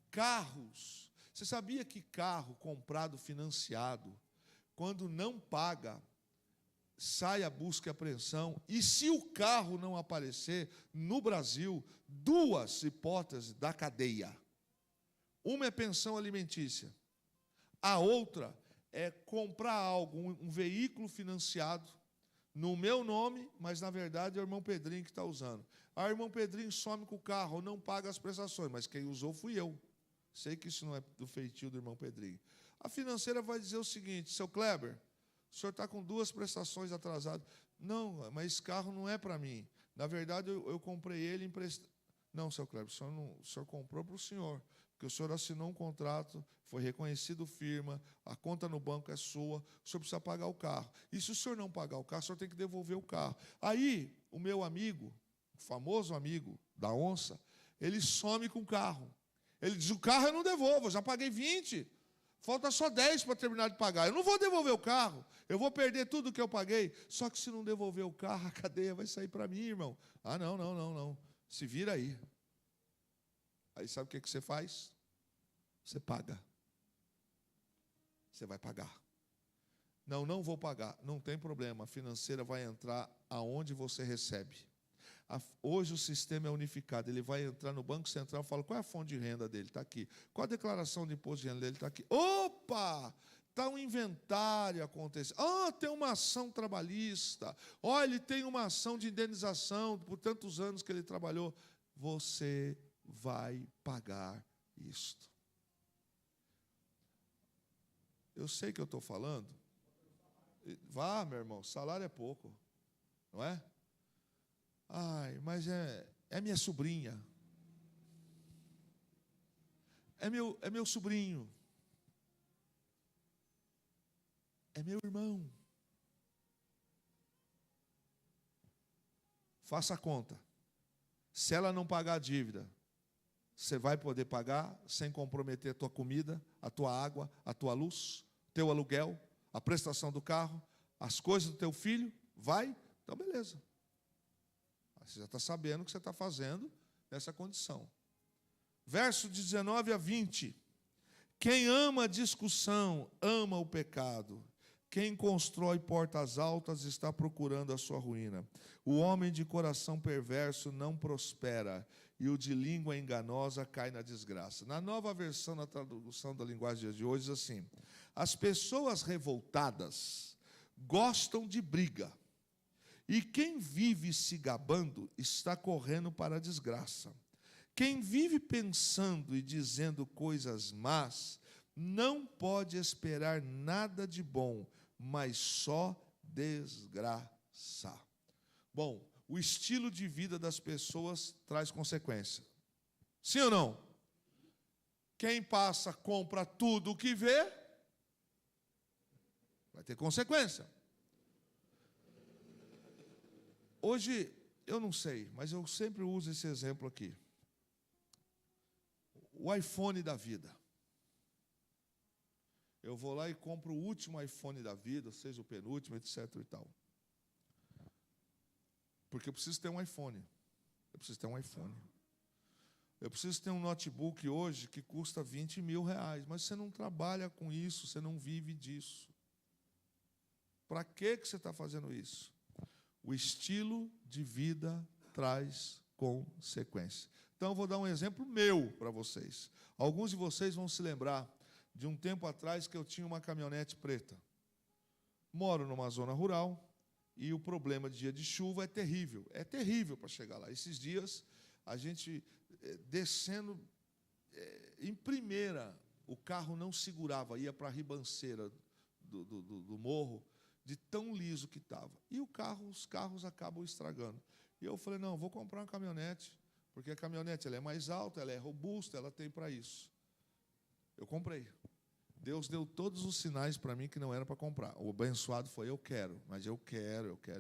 [SPEAKER 1] Carros. Você sabia que carro comprado financiado, quando não paga, sai a busca e apreensão, e se o carro não aparecer, no Brasil, 2 hipóteses da cadeia. Uma é pensão alimentícia, a outra é comprar algo, um veículo financiado, no meu nome, mas na verdade é o irmão Pedrinho que está usando. O irmão Pedrinho some com o carro, não paga as prestações, mas quem usou fui eu. Sei que isso não é do feitio do irmão Pedrinho. A financeira vai dizer o seguinte: seu Kleber, o senhor está com 2 prestações atrasadas. Não, mas esse carro não é para mim. Na verdade, eu comprei ele emprestado. Não, seu Kleber, o senhor comprou para o senhor, porque o senhor assinou um contrato, foi reconhecido firma, a conta no banco é sua, o senhor precisa pagar o carro. E se o senhor não pagar o carro, o senhor tem que devolver o carro. Aí, o meu amigo, o famoso amigo da onça, ele some com o carro. Ele diz: o carro eu não devolvo, eu já paguei 20, falta só 10 para terminar de pagar. Eu não vou devolver o carro, eu vou perder tudo que eu paguei. Só que se não devolver o carro, a cadeia vai sair para mim, irmão. Ah, não. Se vira aí. Aí sabe o que você faz? Você paga. Você vai pagar. Não vou pagar. Não tem problema. A financeira vai entrar aonde você recebe. Hoje o sistema é unificado. Ele vai entrar no Banco Central e fala: qual é a fonte de renda dele? Está aqui. Qual a declaração de imposto de renda dele? Está aqui. Opa! Está um inventário acontecendo. Tem uma ação trabalhista. Ele tem uma ação de indenização por tantos anos que ele trabalhou. Você vai pagar isto. Eu sei que eu estou falando. Vá, meu irmão, salário é pouco. Não é? Mas é minha sobrinha. É meu sobrinho. É meu irmão. Faça a conta. Se ela não pagar a dívida, você vai poder pagar sem comprometer a tua comida, a tua água, a tua luz, teu aluguel, a prestação do carro, as coisas do teu filho? Vai? Então, beleza. Você já está sabendo o que você está fazendo nessa condição. Verso 19 a 20. Quem ama a discussão, ama o pecado. Quem constrói portas altas está procurando a sua ruína. O homem de coração perverso não prospera, e o de língua enganosa cai na desgraça. Na nova versão, na tradução da linguagem de hoje, diz assim: as pessoas revoltadas gostam de briga, e quem vive se gabando está correndo para a desgraça. Quem vive pensando e dizendo coisas más não pode esperar nada de bom, mas só desgraça. Bom, o estilo de vida das pessoas traz consequência. Sim ou não? Quem passa, compra tudo o que vê, vai ter consequência. Hoje, eu não sei, mas eu sempre uso esse exemplo aqui. O iPhone da vida. Eu vou lá e compro o último iPhone da vida, seja o penúltimo, etc. e tal. Porque eu preciso ter um iPhone. Eu preciso ter um iPhone. Eu preciso ter um notebook hoje que custa 20 mil reais. Mas você não trabalha com isso, você não vive disso. Para que você está fazendo isso? O estilo de vida traz consequência. Então, eu vou dar um exemplo meu para vocês. Alguns de vocês vão se lembrar de um tempo atrás que eu tinha uma caminhonete preta. Moro numa zona rural e o problema de dia de chuva é terrível. É terrível para chegar lá. Esses dias, a gente descendo em primeira, o carro não segurava, ia para a ribanceira do morro, de tão liso que estava. E os carros acabam estragando. E eu falei: não, vou comprar uma caminhonete, porque a caminhonete ela é mais alta, ela é robusta, ela tem para isso. Eu comprei. Deus deu todos os sinais para mim que não era para comprar. O abençoado foi: eu quero, mas eu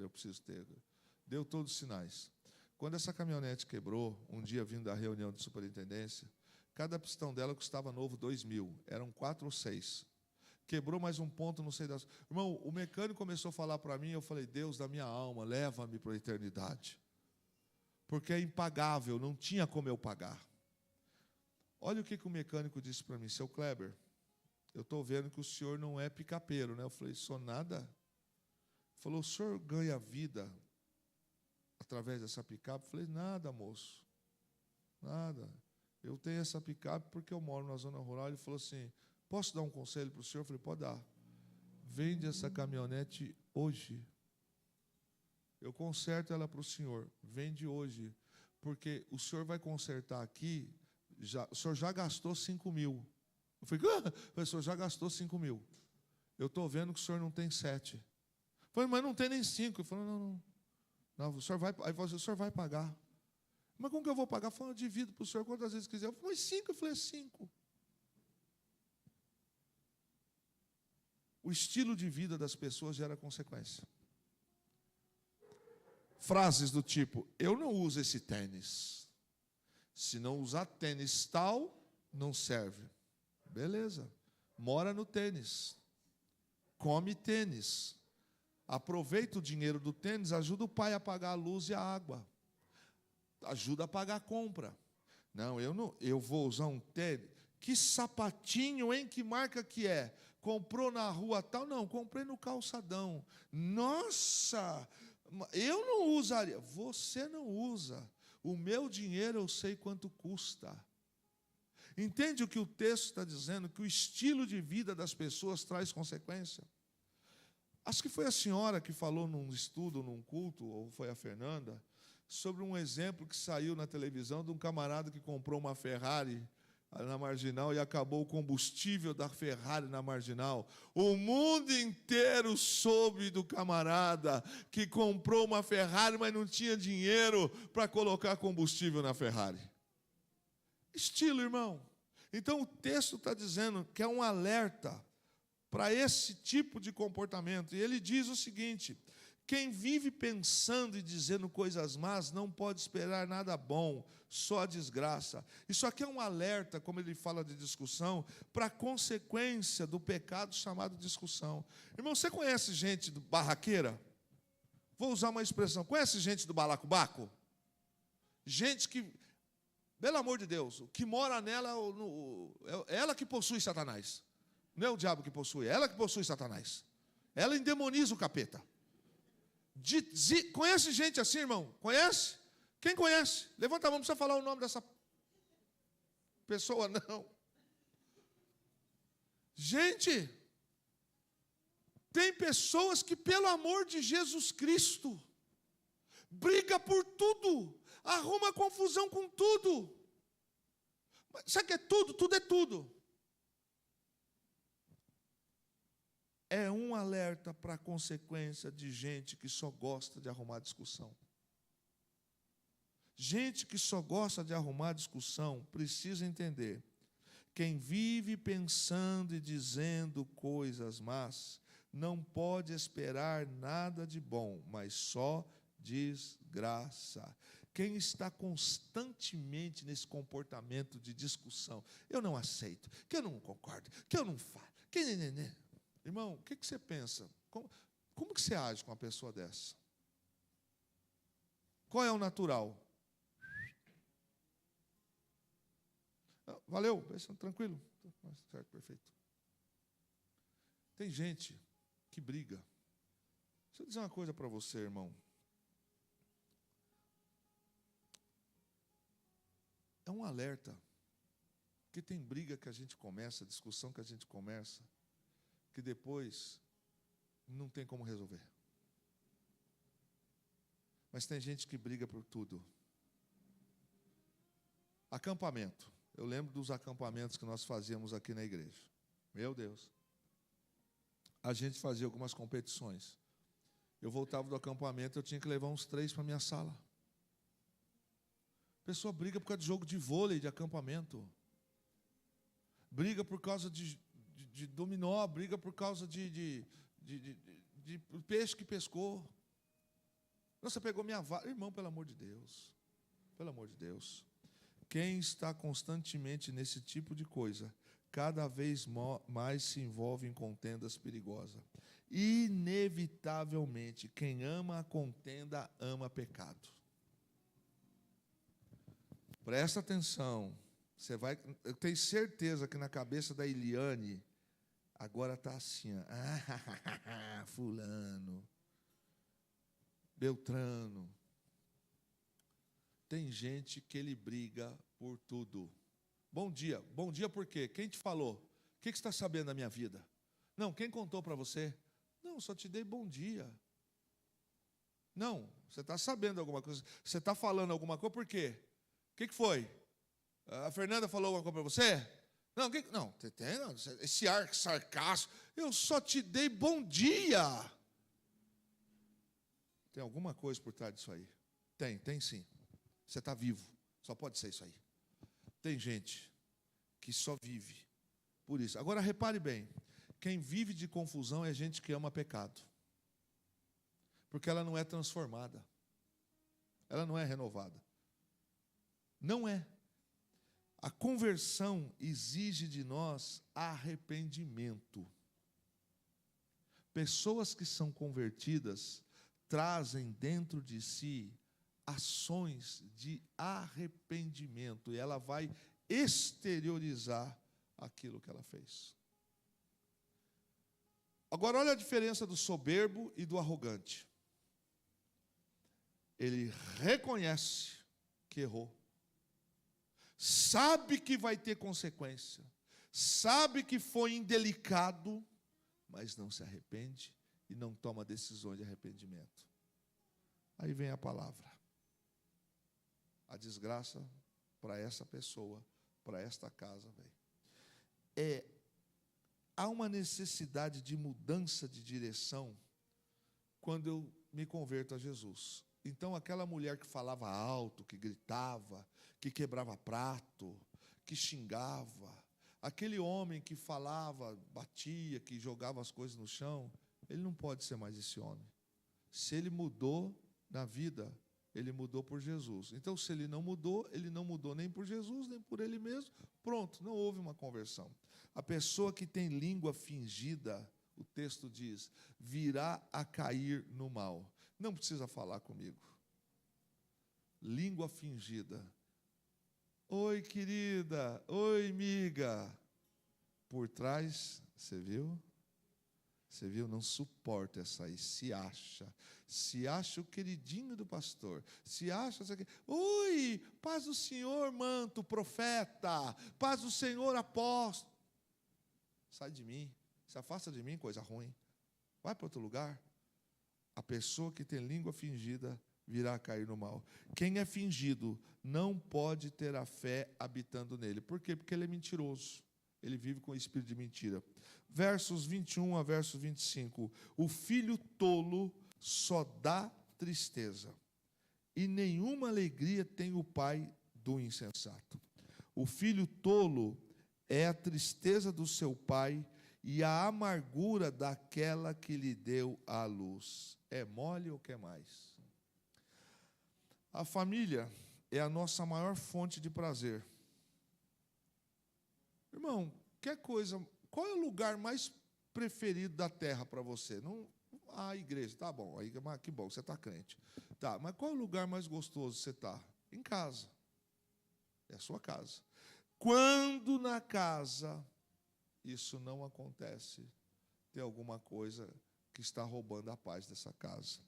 [SPEAKER 1] preciso ter. Deu todos os sinais. Quando essa caminhonete quebrou, um dia vindo da reunião de superintendência, cada pistão dela custava novo 2.000. Eram 4 ou 6. Quebrou mais um ponto, não sei das... Irmão, o mecânico começou a falar para mim, eu falei: Deus da minha alma, leva-me para a eternidade. Porque é impagável, não tinha como eu pagar. Olha o que o mecânico disse para mim: seu Kleber, eu estou vendo que o senhor não é picapeiro, né? Eu falei: sou nada. Falou, o senhor ganha vida através dessa picape? Eu falei, nada, moço, nada. Eu tenho essa picape porque eu moro na zona rural. Ele falou assim, posso dar um conselho para o senhor? Eu falei, pode dar. Vende essa caminhonete hoje. Eu conserto ela para o senhor. Vende hoje. Porque o senhor vai consertar aqui, o senhor já gastou 5 mil. Eu falei, o senhor já gastou 5 mil. Eu estou vendo que o senhor não tem 7. Eu falei, mas não tem nem 5. Ele falou, não, o senhor vai, aí o senhor vai pagar. Mas como que eu vou pagar? Eu falei, eu divido para o senhor quantas vezes quiser. Eu falei, mas 5? Eu falei, 5. O estilo de vida das pessoas gera consequência. Frases do tipo, eu não uso esse tênis. Se não usar tênis tal, não serve. Beleza. Mora no tênis. Come tênis. Aproveita o dinheiro do tênis, ajuda o pai a pagar a luz e a água. Ajuda a pagar a compra. Não, eu vou usar um tênis. Que sapatinho, hein? Que marca que é? Comprou na rua tal? Não, comprei no calçadão. Nossa, eu não usaria. Você não usa. O meu dinheiro eu sei quanto custa. Entende o que o texto está dizendo? Que o estilo de vida das pessoas traz consequência. Acho que foi a senhora que falou num estudo, num culto, ou foi a Fernanda, sobre um exemplo que saiu na televisão de um camarada que comprou uma Ferrari na Marginal e acabou o combustível da Ferrari na Marginal. O mundo inteiro soube do camarada que comprou uma Ferrari, mas não tinha dinheiro para colocar combustível na Ferrari. Estilo, irmão. Então o texto está dizendo que é um alerta para esse tipo de comportamento. E ele diz o seguinte, quem vive pensando e dizendo coisas más não pode esperar nada bom, só desgraça. Isso aqui é um alerta, como ele fala de discussão, para a consequência do pecado chamado discussão. Irmão, você conhece gente do barraqueira? Vou usar uma expressão. Conhece gente do balacobaco? Gente que, pelo amor de Deus, o que mora nela, é ela que possui Satanás. Não é o diabo que possui, é ela que possui Satanás. Ela endemoniza o capeta. Conhece gente assim, irmão? Conhece? Quem conhece? Levanta a mão, não precisa falar o nome dessa pessoa, não. Gente, tem pessoas que, pelo amor de Jesus Cristo, briga por tudo, arruma confusão com tudo. Sabe o que é tudo? Tudo é tudo. É um alerta para a consequência de gente que só gosta de arrumar discussão. Gente que só gosta de arrumar discussão precisa entender. Quem vive pensando e dizendo coisas más, não pode esperar nada de bom, mas só desgraça. Quem está constantemente nesse comportamento de discussão, eu não aceito, que eu não concordo, que eu não falo, que... Irmão, o que você pensa? Como que você age com uma pessoa dessa? Qual é o natural? Valeu, tranquilo. Certo, perfeito. Tem gente que briga. Deixa eu dizer uma coisa para você, irmão. É um alerta. Porque tem briga que a gente começa, discussão que a gente começa, que depois não tem como resolver. Mas tem gente que briga por tudo. Acampamento. Eu lembro dos acampamentos que nós fazíamos aqui na igreja. Meu Deus. A gente fazia algumas competições. Eu voltava do acampamento, eu tinha que levar uns 3 para a minha sala. A pessoa briga por causa de jogo de vôlei, de acampamento. Briga por causa de dominó, briga por causa de peixe que pescou. Você pegou minha vara. Irmão, pelo amor de Deus. Pelo amor de Deus. Quem está constantemente nesse tipo de coisa, cada vez mais se envolve em contendas perigosas. Inevitavelmente, quem ama a contenda, ama pecado. Presta atenção. Eu tenho certeza que na cabeça da Eliane, agora está assim, ó, fulano. Beltrano. Tem gente que ele briga por tudo. Bom dia. Bom dia por quê? Quem te falou? O que você está sabendo da minha vida? Não, quem contou para você? Não, só te dei bom dia. Não, você está sabendo alguma coisa. Você está falando alguma coisa por quê? O que foi? A Fernanda falou alguma coisa para você? Não, não, esse ar sarcástico. Eu só te dei bom dia. Tem alguma coisa por trás disso aí? Tem sim. Você está vivo. Só pode ser isso aí. Tem gente que só vive por isso. Agora, repare bem. Quem vive de confusão é gente que ama pecado. Porque ela não é transformada. Ela não é renovada. Não é. A conversão exige de nós arrependimento. Pessoas que são convertidas trazem dentro de si ações de arrependimento. E ela vai exteriorizar aquilo que ela fez. Agora, olha a diferença do soberbo e do arrogante. Ele reconhece que errou. Sabe que vai ter consequência. Sabe que foi indelicado, mas não se arrepende e não toma decisões de arrependimento. Aí vem a palavra. A desgraça para essa pessoa, para esta casa, vem. Há uma necessidade de mudança de direção quando eu me converto a Jesus. Então, aquela mulher que falava alto, que gritava, que quebrava prato, que xingava, aquele homem que falava, batia, que jogava as coisas no chão, ele não pode ser mais esse homem. Se ele mudou na vida, ele mudou por Jesus. Então, se ele não mudou nem por Jesus, nem por ele mesmo, pronto, não houve uma conversão. A pessoa que tem língua fingida, o texto diz, virá a cair no mal. Não precisa falar comigo. Língua fingida. Oi, querida. Oi, amiga. Por trás, você viu? Você viu? Não suporta essa aí. Se acha o queridinho do pastor. Se acha... Oi, paz do Senhor, manto, profeta. Paz do Senhor, apóstolo. Sai de mim. Se afasta de mim, coisa ruim. Vai para outro lugar. A pessoa que tem língua fingida virá a cair no mal. Quem é fingido não pode ter a fé habitando nele. Por quê? Porque ele é mentiroso. Ele vive com o espírito de mentira. Versos 21 a versos 25. O filho tolo só dá tristeza, e nenhuma alegria tem o pai do insensato. O filho tolo é a tristeza do seu pai e a amargura daquela que lhe deu a luz. É mole ou quer mais? A família é a nossa maior fonte de prazer. Irmão, qual é o lugar mais preferido da terra para você? Não, a igreja, tá bom, aí, que bom, você está crente. Tá, mas qual é o lugar mais gostoso você está? Em casa. É a sua casa. Quando na casa isso não acontece, tem alguma coisa que está roubando a paz dessa casa.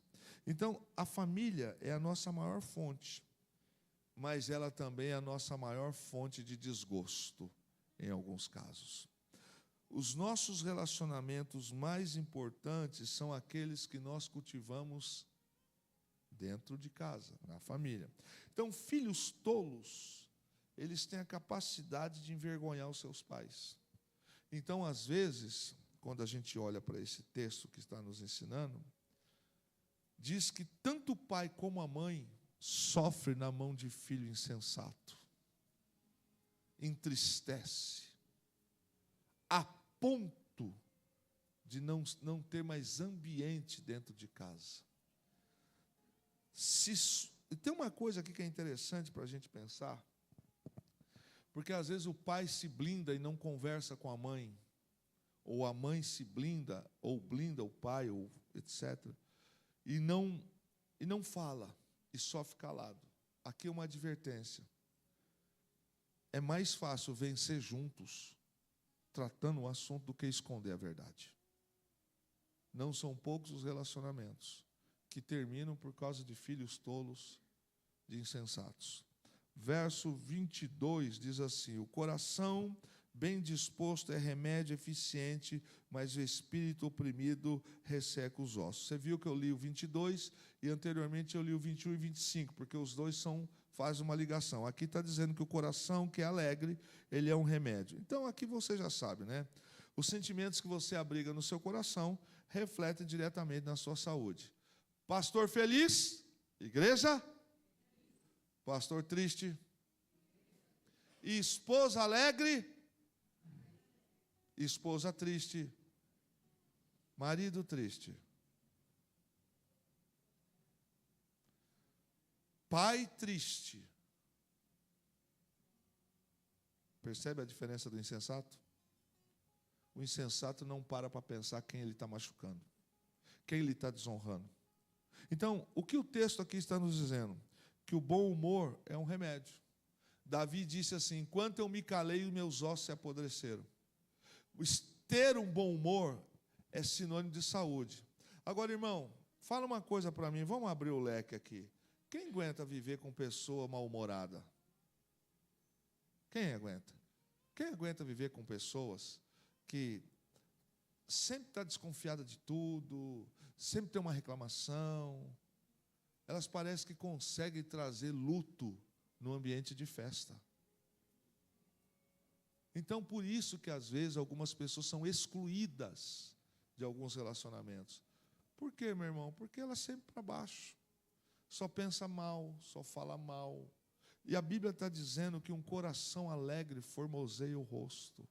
[SPEAKER 1] Então, a família é a nossa maior fonte, mas ela também é a nossa maior fonte de desgosto, em alguns casos. Os nossos relacionamentos mais importantes são aqueles que nós cultivamos dentro de casa, na família. Então, filhos tolos, eles têm a capacidade de envergonhar os seus pais. Então, às vezes, quando a gente olha para esse texto que está nos ensinando, diz que tanto o pai como a mãe sofrem na mão de filho insensato. Entristece. A ponto de não ter mais ambiente dentro de casa. Tem uma coisa aqui que é interessante para a gente pensar, porque às vezes o pai se blinda e não conversa com a mãe, ou a mãe se blinda, ou blinda o pai, ou etc., e não fala, e só fica calado. Aqui é uma advertência. É mais fácil vencer juntos, tratando o assunto, do que esconder a verdade. Não são poucos os relacionamentos que terminam por causa de filhos tolos, de insensatos. Verso 22 diz assim: o coração bem disposto é remédio eficiente, mas o espírito oprimido resseca os ossos. Você viu que eu li o 22 e anteriormente eu li o 21 e 25, porque os dois fazem uma ligação. Aqui está dizendo que o coração que é alegre, ele é um remédio. Então aqui você já sabe, né? Os sentimentos que você abriga no seu coração refletem diretamente na sua saúde. Pastor feliz, igreja. Pastor triste. E esposa alegre, esposa triste. Marido triste. Pai triste. Percebe a diferença do insensato? O insensato não para pensar quem ele está machucando, quem ele está desonrando. Então, o que o texto aqui está nos dizendo? Que o bom humor é um remédio. Davi disse assim: enquanto eu me calei, os meus ossos se apodreceram. Ter um bom humor é sinônimo de saúde. Agora, irmão, fala uma coisa para mim, vamos abrir o leque aqui. Quem aguenta viver com pessoa mal-humorada? Quem aguenta? Quem aguenta viver com pessoas que sempre está desconfiada de tudo, sempre tem uma reclamação? Elas parecem que conseguem trazer luto no ambiente de festa. Então, por isso que, às vezes, algumas pessoas são excluídas de alguns relacionamentos. Por quê, meu irmão? Porque ela sempre para baixo. Só pensa mal, só fala mal. E a Bíblia está dizendo que um coração alegre formoseia o rosto.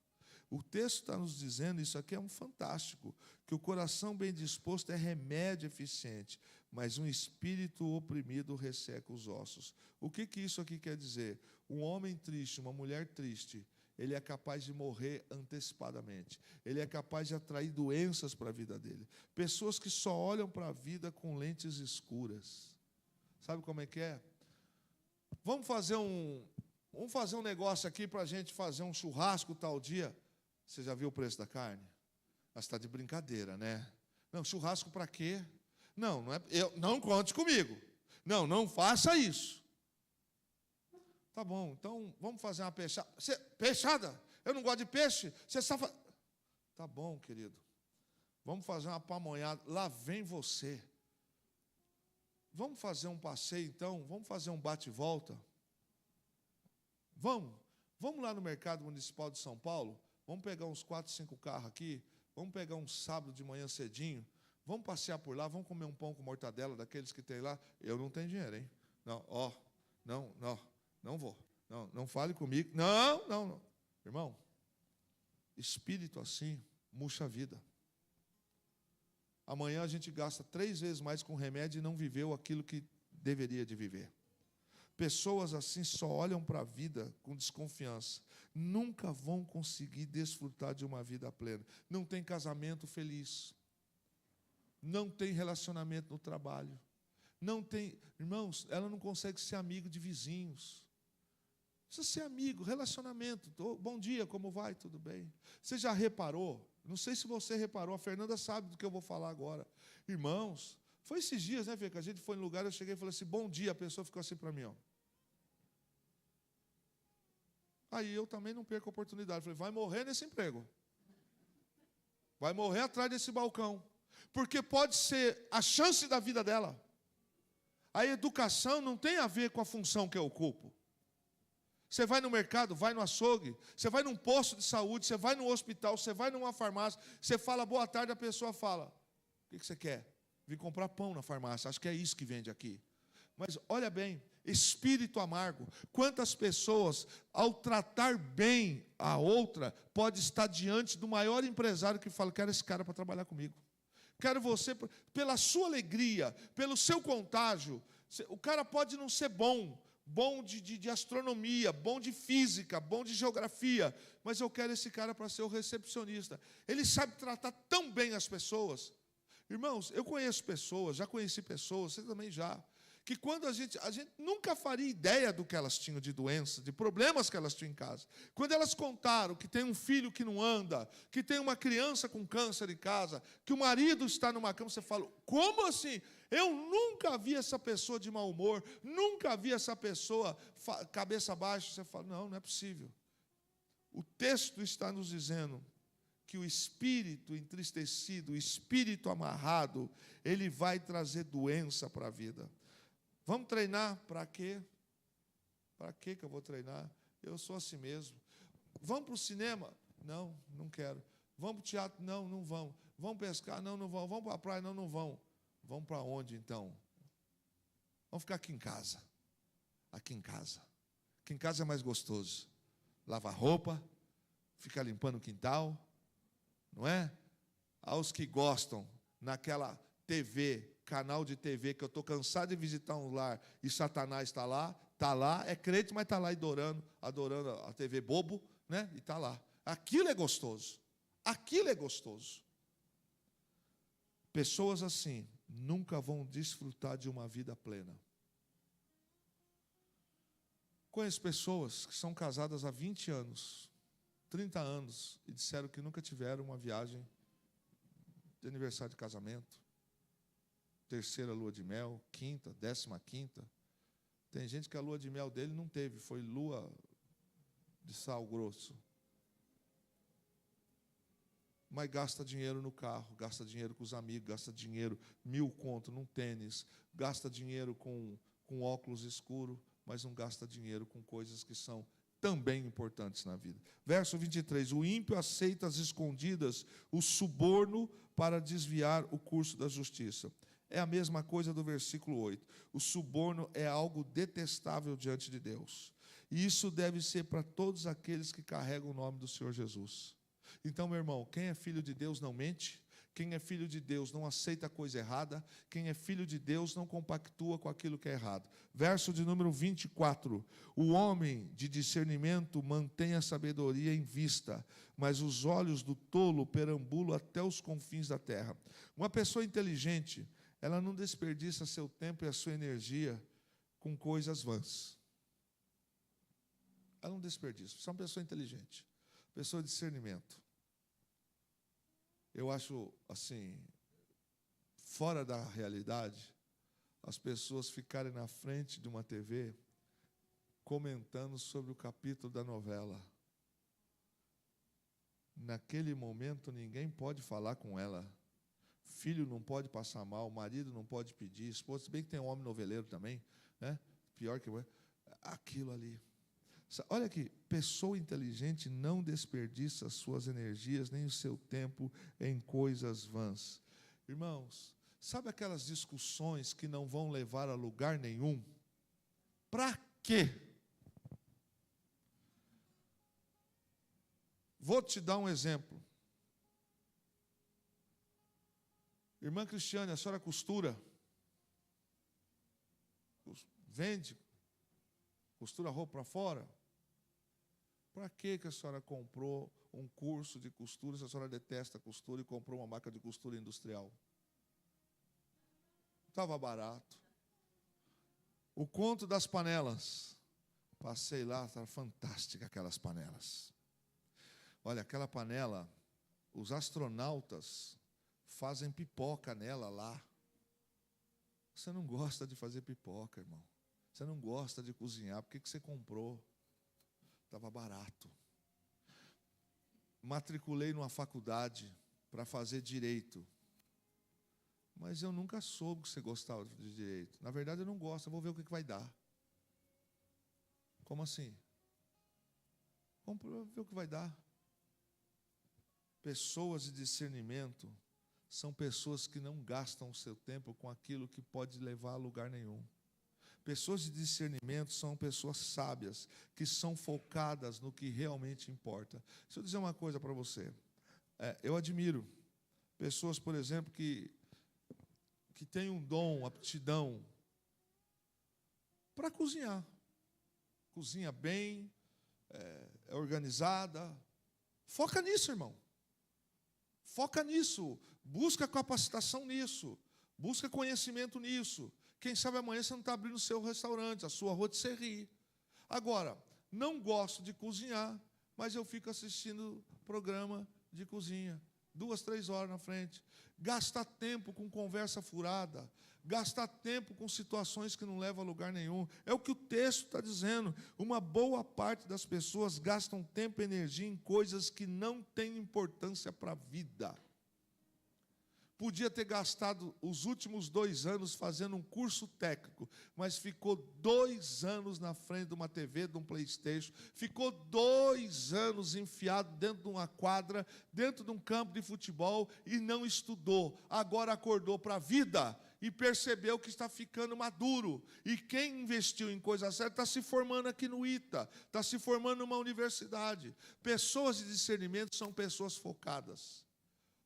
[SPEAKER 1] O texto está nos dizendo, isso aqui é um fantástico, que o coração bem disposto é remédio eficiente, mas um espírito oprimido resseca os ossos. O que isso aqui quer dizer? Um homem triste, uma mulher triste, ele é capaz de morrer antecipadamente. Ele é capaz de atrair doenças para a vida dele. Pessoas que só olham para a vida com lentes escuras. Sabe como é que é? Vamos fazer um negócio aqui para a gente fazer um churrasco tal dia. Você já viu o preço da carne? Mas está de brincadeira, né? Não, churrasco para quê? Não é. Não conte comigo. Não faça isso. Tá bom, então vamos fazer uma peixada. Peixada? Eu não gosto de peixe. Você sabe. Tá bom, querido. Vamos fazer uma pamonhada. Lá vem você. Vamos fazer um passeio, então? Vamos fazer um bate-volta? Vamos lá no mercado municipal de São Paulo. Vamos pegar uns 4, 5 carros aqui. Vamos pegar um sábado de manhã cedinho. Vamos passear por lá. Vamos comer um pão com mortadela daqueles que tem lá. Eu não tenho dinheiro, hein? Não vou. Não fale comigo. Não. Irmão, espírito assim murcha a vida. Amanhã a gente gasta 3 vezes mais com remédio e não viveu aquilo que deveria de viver. Pessoas assim só olham para a vida com desconfiança. Nunca vão conseguir desfrutar de uma vida plena. Não tem casamento feliz. Não tem relacionamento no trabalho. Não tem, irmãos, ela não consegue ser amigo de vizinhos. Precisa ser amigo, relacionamento. Bom dia, como vai? Tudo bem? Você já reparou? Não sei se você reparou, a Fernanda sabe do que eu vou falar agora. Irmãos, foi esses dias, né, Fê, que a gente foi no lugar, eu cheguei e falei assim, bom dia, a pessoa ficou assim para mim, ó. Aí eu também não perco a oportunidade. Falei, vai morrer nesse emprego. Vai morrer atrás desse balcão. Porque pode ser a chance da vida dela. A educação não tem a ver com a função que eu ocupo. Você vai no mercado, vai no açougue, você vai num posto de saúde, você vai no hospital, você vai numa farmácia, você fala boa tarde, a pessoa fala, o que você quer? Vim comprar pão na farmácia, acho que é isso que vende aqui. Mas olha bem, espírito amargo. Quantas pessoas, ao tratar bem a outra, pode estar diante do maior empresário que fala, quero esse cara para trabalhar comigo. Quero você, pela sua alegria, pelo seu contágio. O cara pode não ser bom de astronomia, bom de física, bom de geografia, mas eu quero esse cara para ser o recepcionista. Ele sabe tratar tão bem as pessoas. Irmãos, eu conheço pessoas, já conheci pessoas, você também já, que quando a gente nunca faria ideia do que elas tinham de doença, de problemas que elas tinham em casa. Quando elas contaram que tem um filho que não anda, que tem uma criança com câncer em casa, que o marido está numa cama, você fala, como assim? Eu nunca vi essa pessoa de mau humor, nunca vi essa pessoa cabeça baixa. Você fala, não é possível. O texto está nos dizendo que o espírito entristecido, o espírito amarrado, ele vai trazer doença para a vida. Vamos treinar? Para quê? Para que eu vou treinar? Eu sou assim mesmo. Vamos para o cinema? Não, não quero. Vamos para o teatro? Não, não vão. Vamos pescar? Não, não vão. Vamos para a praia? Não, não vão. Vamos para onde, então? Vamos ficar aqui em casa. Aqui em casa. Aqui em casa é mais gostoso. Lavar roupa, ficar limpando o quintal, não é? Aos que gostam, naquela TV, canal de TV, que eu estou cansado de visitar um lar, e Satanás está lá, é crente, mas está lá adorando a TV bobo, né? E está lá. Aquilo é gostoso. Aquilo é gostoso. Pessoas assim nunca vão desfrutar de uma vida plena. Conheço pessoas que são casadas há 20 anos, 30 anos, e disseram que nunca tiveram uma viagem de aniversário de casamento, terceira lua de mel, quinta, 15ª. Tem gente que a lua de mel dele não teve, foi lua de sal grosso. Mas gasta dinheiro no carro, gasta dinheiro com os amigos, gasta dinheiro, 1.000 conto num tênis, gasta dinheiro com óculos escuros, mas não gasta dinheiro com coisas que são também importantes na vida. Verso 23, o ímpio aceita às escondidas o suborno para desviar o curso da justiça. É a mesma coisa do versículo 8. O suborno é algo detestável diante de Deus. E isso deve ser para todos aqueles que carregam o nome do Senhor Jesus. Então, meu irmão, quem é filho de Deus não mente, quem é filho de Deus não aceita a coisa errada, quem é filho de Deus não compactua com aquilo que é errado. Verso de número 24, o homem de discernimento mantém a sabedoria em vista, mas os olhos do tolo perambulam até os confins da terra. Uma pessoa inteligente, ela não desperdiça seu tempo e a sua energia com coisas vãs. Ela não desperdiça, você é uma pessoa inteligente, pessoa de discernimento. Eu acho, assim, fora da realidade, as pessoas ficarem na frente de uma TV comentando sobre o capítulo da novela. Naquele momento, ninguém pode falar com ela. Filho não pode passar mal, marido não pode pedir, esposa, se bem que tem um homem noveleiro também, né? Pior que aquilo ali. Olha aqui, pessoa inteligente não desperdiça suas energias nem o seu tempo em coisas vãs. Irmãos, sabe aquelas discussões que não vão levar a lugar nenhum? Para quê? Vou te dar um exemplo. Irmã Cristiane, a senhora costura? Vende? Costura roupa para fora? Para que a senhora comprou um curso de costura se a senhora detesta costura e comprou uma máquina de costura industrial? Estava barato. O conto das panelas. Passei lá, estava fantástica aquelas panelas. Olha, aquela panela, os astronautas fazem pipoca nela lá. Você não gosta de fazer pipoca, irmão. Você não gosta de cozinhar. Por que você comprou? Estava barato. Matriculei numa faculdade para fazer direito. Mas eu nunca soube que você gostava de direito. Na verdade, eu não gosto. Eu vou ver o que vai dar. Como assim? Vamos ver o que vai dar. Pessoas de discernimento são pessoas que não gastam o seu tempo com aquilo que pode levar a lugar nenhum. Pessoas de discernimento são pessoas sábias, que são focadas no que realmente importa. Deixa eu dizer uma coisa para você. Eu admiro pessoas, por exemplo, que têm um dom, aptidão para cozinhar. Cozinha bem, é organizada. Foca nisso, irmão. Foca nisso. Busca capacitação nisso. Busca conhecimento nisso. Quem sabe amanhã você não está abrindo o seu restaurante, a sua rotisserie. Agora, não gosto de cozinhar, mas eu fico assistindo programa de cozinha, 2, 3 horas na frente. Gasta tempo com conversa furada. Gastar tempo com situações que não levam a lugar nenhum. É o que o texto está dizendo. Uma boa parte das pessoas gastam tempo e energia em coisas que não têm importância para a vida. Podia ter gastado os últimos 2 anos fazendo um curso técnico, mas ficou 2 anos na frente de uma TV, de um PlayStation, ficou 2 anos enfiado dentro de uma quadra, dentro de um campo de futebol e não estudou. Agora acordou para a vida e percebeu que está ficando maduro. E quem investiu em coisa certa está se formando aqui no ITA, está se formando numa universidade. Pessoas de discernimento são pessoas focadas.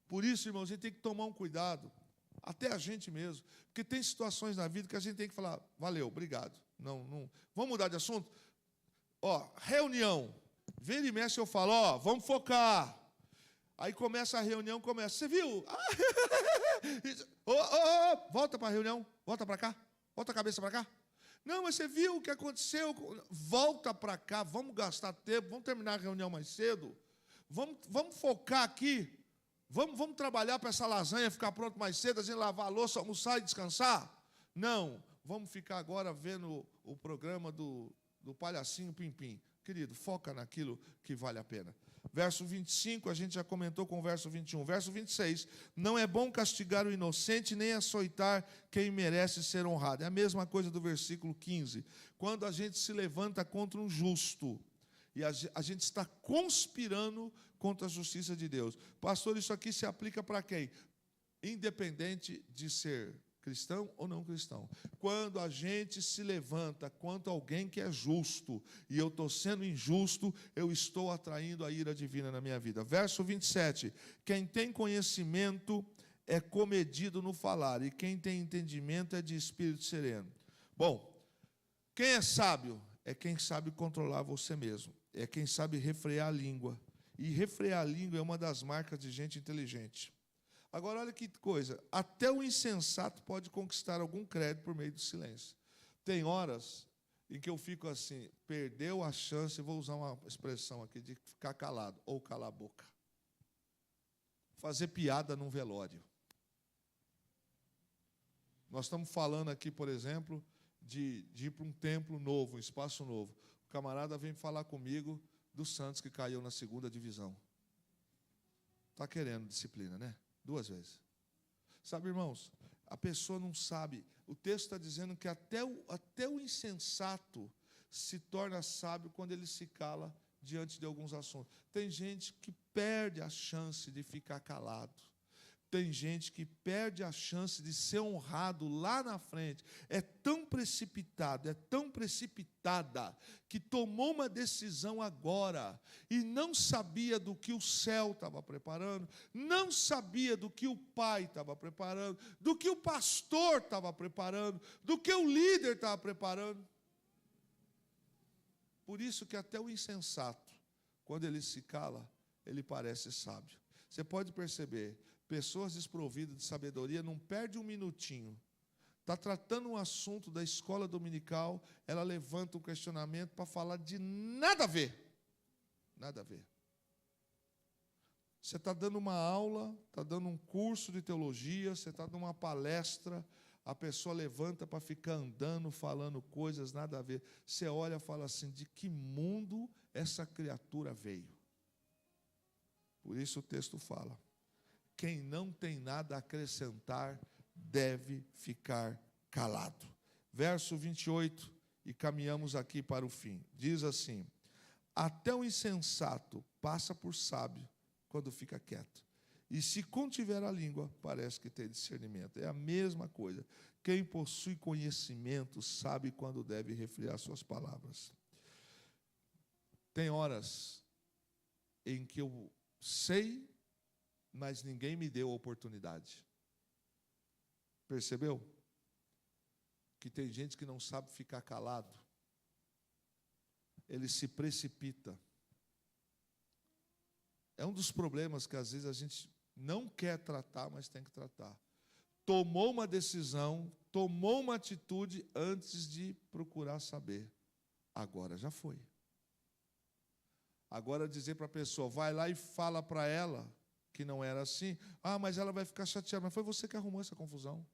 [SPEAKER 1] Por isso, irmãos, a gente tem que tomar um cuidado, até a gente mesmo, porque tem situações na vida que a gente tem que falar, valeu, obrigado. Não. Vamos mudar de assunto? Reunião. Vira e mexe, eu falo, vamos focar. Aí começa a reunião, você viu? Volta para a reunião, volta para cá, volta a cabeça para cá. Não, mas você viu o que aconteceu? Volta para cá, vamos gastar tempo, vamos terminar a reunião mais cedo. Vamos focar aqui. Vamos trabalhar para essa lasanha ficar pronto mais cedo, a gente lavar a louça, almoçar e descansar? Não, vamos ficar agora vendo o programa do Palhacinho Pimpim. Querido, foca naquilo que vale a pena. Verso 25, a gente já comentou com o verso 21. Verso 26, não é bom castigar o inocente, nem açoitar quem merece ser honrado. É a mesma coisa do versículo 15. Quando a gente se levanta contra um justo, e a gente está conspirando contra a justiça de Deus. Pastor, isso aqui se aplica para quem? Independente de ser cristão ou não cristão. Quando a gente se levanta contra alguém que é justo, e eu estou sendo injusto, eu estou atraindo a ira divina na minha vida. Verso 27, quem tem conhecimento é comedido no falar, e quem tem entendimento é de espírito sereno. Bom, quem é sábio? É quem sabe controlar você mesmo. É quem sabe refrear a língua. E refrear a língua é uma das marcas de gente inteligente. Agora, olha que coisa. Até o insensato pode conquistar algum crédito por meio do silêncio. Tem horas em que eu fico assim, perdeu a chance, vou usar uma expressão aqui, de ficar calado, ou calar a boca. Fazer piada num velório. Nós estamos falando aqui, por exemplo, de ir para um templo novo, um espaço novo. O camarada vem falar comigo do Santos que caiu na 2ª divisão. Está querendo disciplina, né? 2 vezes. Sabe, irmãos, a pessoa não sabe. O texto está dizendo que até o insensato se torna sábio quando ele se cala diante de alguns assuntos. Tem gente que perde a chance de ficar calado. Tem gente que perde a chance de ser honrado lá na frente. É tão precipitado, é tão precipitada, que tomou uma decisão agora e não sabia do que o céu estava preparando, não sabia do que o pai estava preparando, do que o pastor estava preparando, do que o líder estava preparando. Por isso que até o insensato, quando ele se cala, ele parece sábio. Você pode perceber, pessoas desprovidas de sabedoria não perdem um minutinho. Está tratando um assunto da escola dominical, ela levanta um questionamento para falar de nada a ver. Nada a ver. Você está dando uma aula, está dando um curso de teologia, você está dando uma palestra, a pessoa levanta para ficar andando, falando coisas nada a ver. Você olha e fala assim, de que mundo essa criatura veio? Por isso o texto fala, quem não tem nada a acrescentar deve ficar calado. Verso 28, e caminhamos aqui para o fim. Diz assim, até o insensato passa por sábio quando fica quieto. E se contiver a língua, parece que tem discernimento. É a mesma coisa. Quem possui conhecimento sabe quando deve refrear suas palavras. Tem horas em que eu sei, mas ninguém me deu a oportunidade. Percebeu? Que tem gente que não sabe ficar calado. Ele se precipita. É um dos problemas que às vezes a gente não quer tratar, mas tem que tratar. Tomou uma decisão, tomou uma atitude antes de procurar saber. Agora já foi. Agora dizer para a pessoa, vai lá e fala para ela que não era assim. Ah, mas ela vai ficar chateada. Mas foi você que arrumou essa confusão.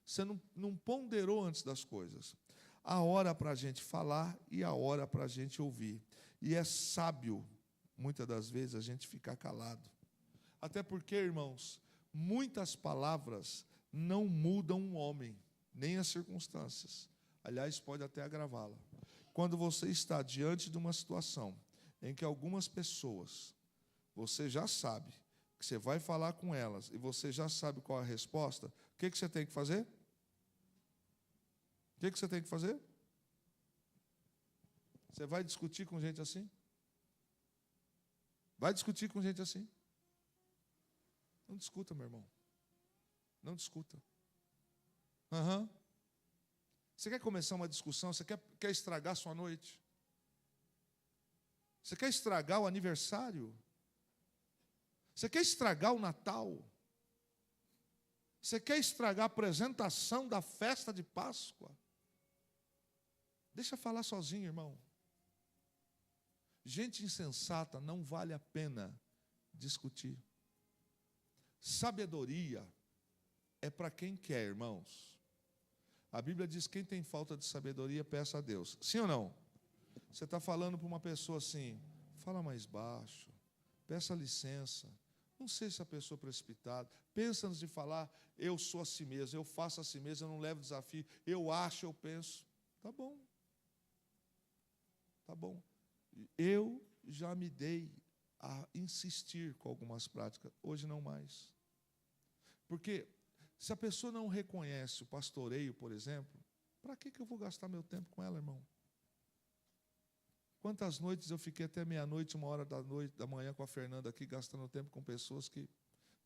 [SPEAKER 1] Você não ponderou antes das coisas. A hora para a gente falar e a hora para a gente ouvir. E é sábio, muitas das vezes, a gente ficar calado. Até porque, irmãos, muitas palavras não mudam um homem, nem as circunstâncias. Aliás, pode até agravá-la. Quando você está diante de uma situação em que algumas pessoas, você já sabe que você vai falar com elas e você já sabe qual é a resposta, o que você tem que fazer? O que você tem que fazer? Você vai discutir com gente assim? Vai discutir com gente assim? Não discuta, meu irmão. Não discuta. Você quer começar uma discussão? Você quer estragar a sua noite? Você quer estragar o aniversário? Você quer estragar o Natal? Você quer estragar a apresentação da festa de Páscoa? Deixa falar sozinho, irmão. Gente insensata não vale a pena discutir. Sabedoria é para quem quer, irmãos. A Bíblia diz que quem tem falta de sabedoria, peça a Deus. Sim ou não? Você está falando para uma pessoa assim, fala mais baixo, peça licença. Não sei se a pessoa é precipitada. Pensa antes de falar, eu sou assim mesmo, eu faço assim mesmo, eu não levo desafio, eu acho, eu penso. Tá bom. Tá bom. Eu já me dei a insistir com algumas práticas, hoje não mais. Porque se a pessoa não reconhece o pastoreio, por exemplo, para que eu vou gastar meu tempo com ela, irmão? Quantas noites eu fiquei até meia-noite, 1h da manhã com a Fernanda aqui, gastando tempo com pessoas que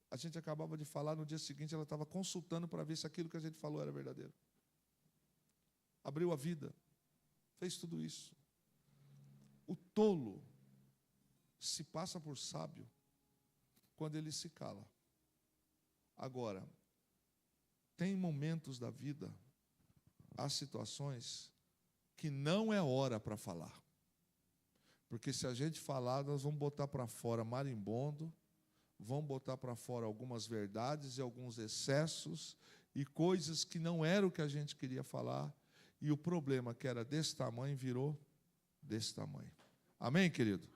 [SPEAKER 1] a gente acabava de falar, no dia seguinte ela estava consultando para ver se aquilo que a gente falou era verdadeiro. Abriu a vida, fez tudo isso. O tolo se passa por sábio quando ele se cala. Agora, tem momentos da vida, há situações que não é hora para falar. Porque se a gente falar, nós vamos botar para fora marimbondo, vamos botar para fora algumas verdades e alguns excessos e coisas que não era o que a gente queria falar, e o problema que era desse tamanho virou desse tamanho. Amém, querido?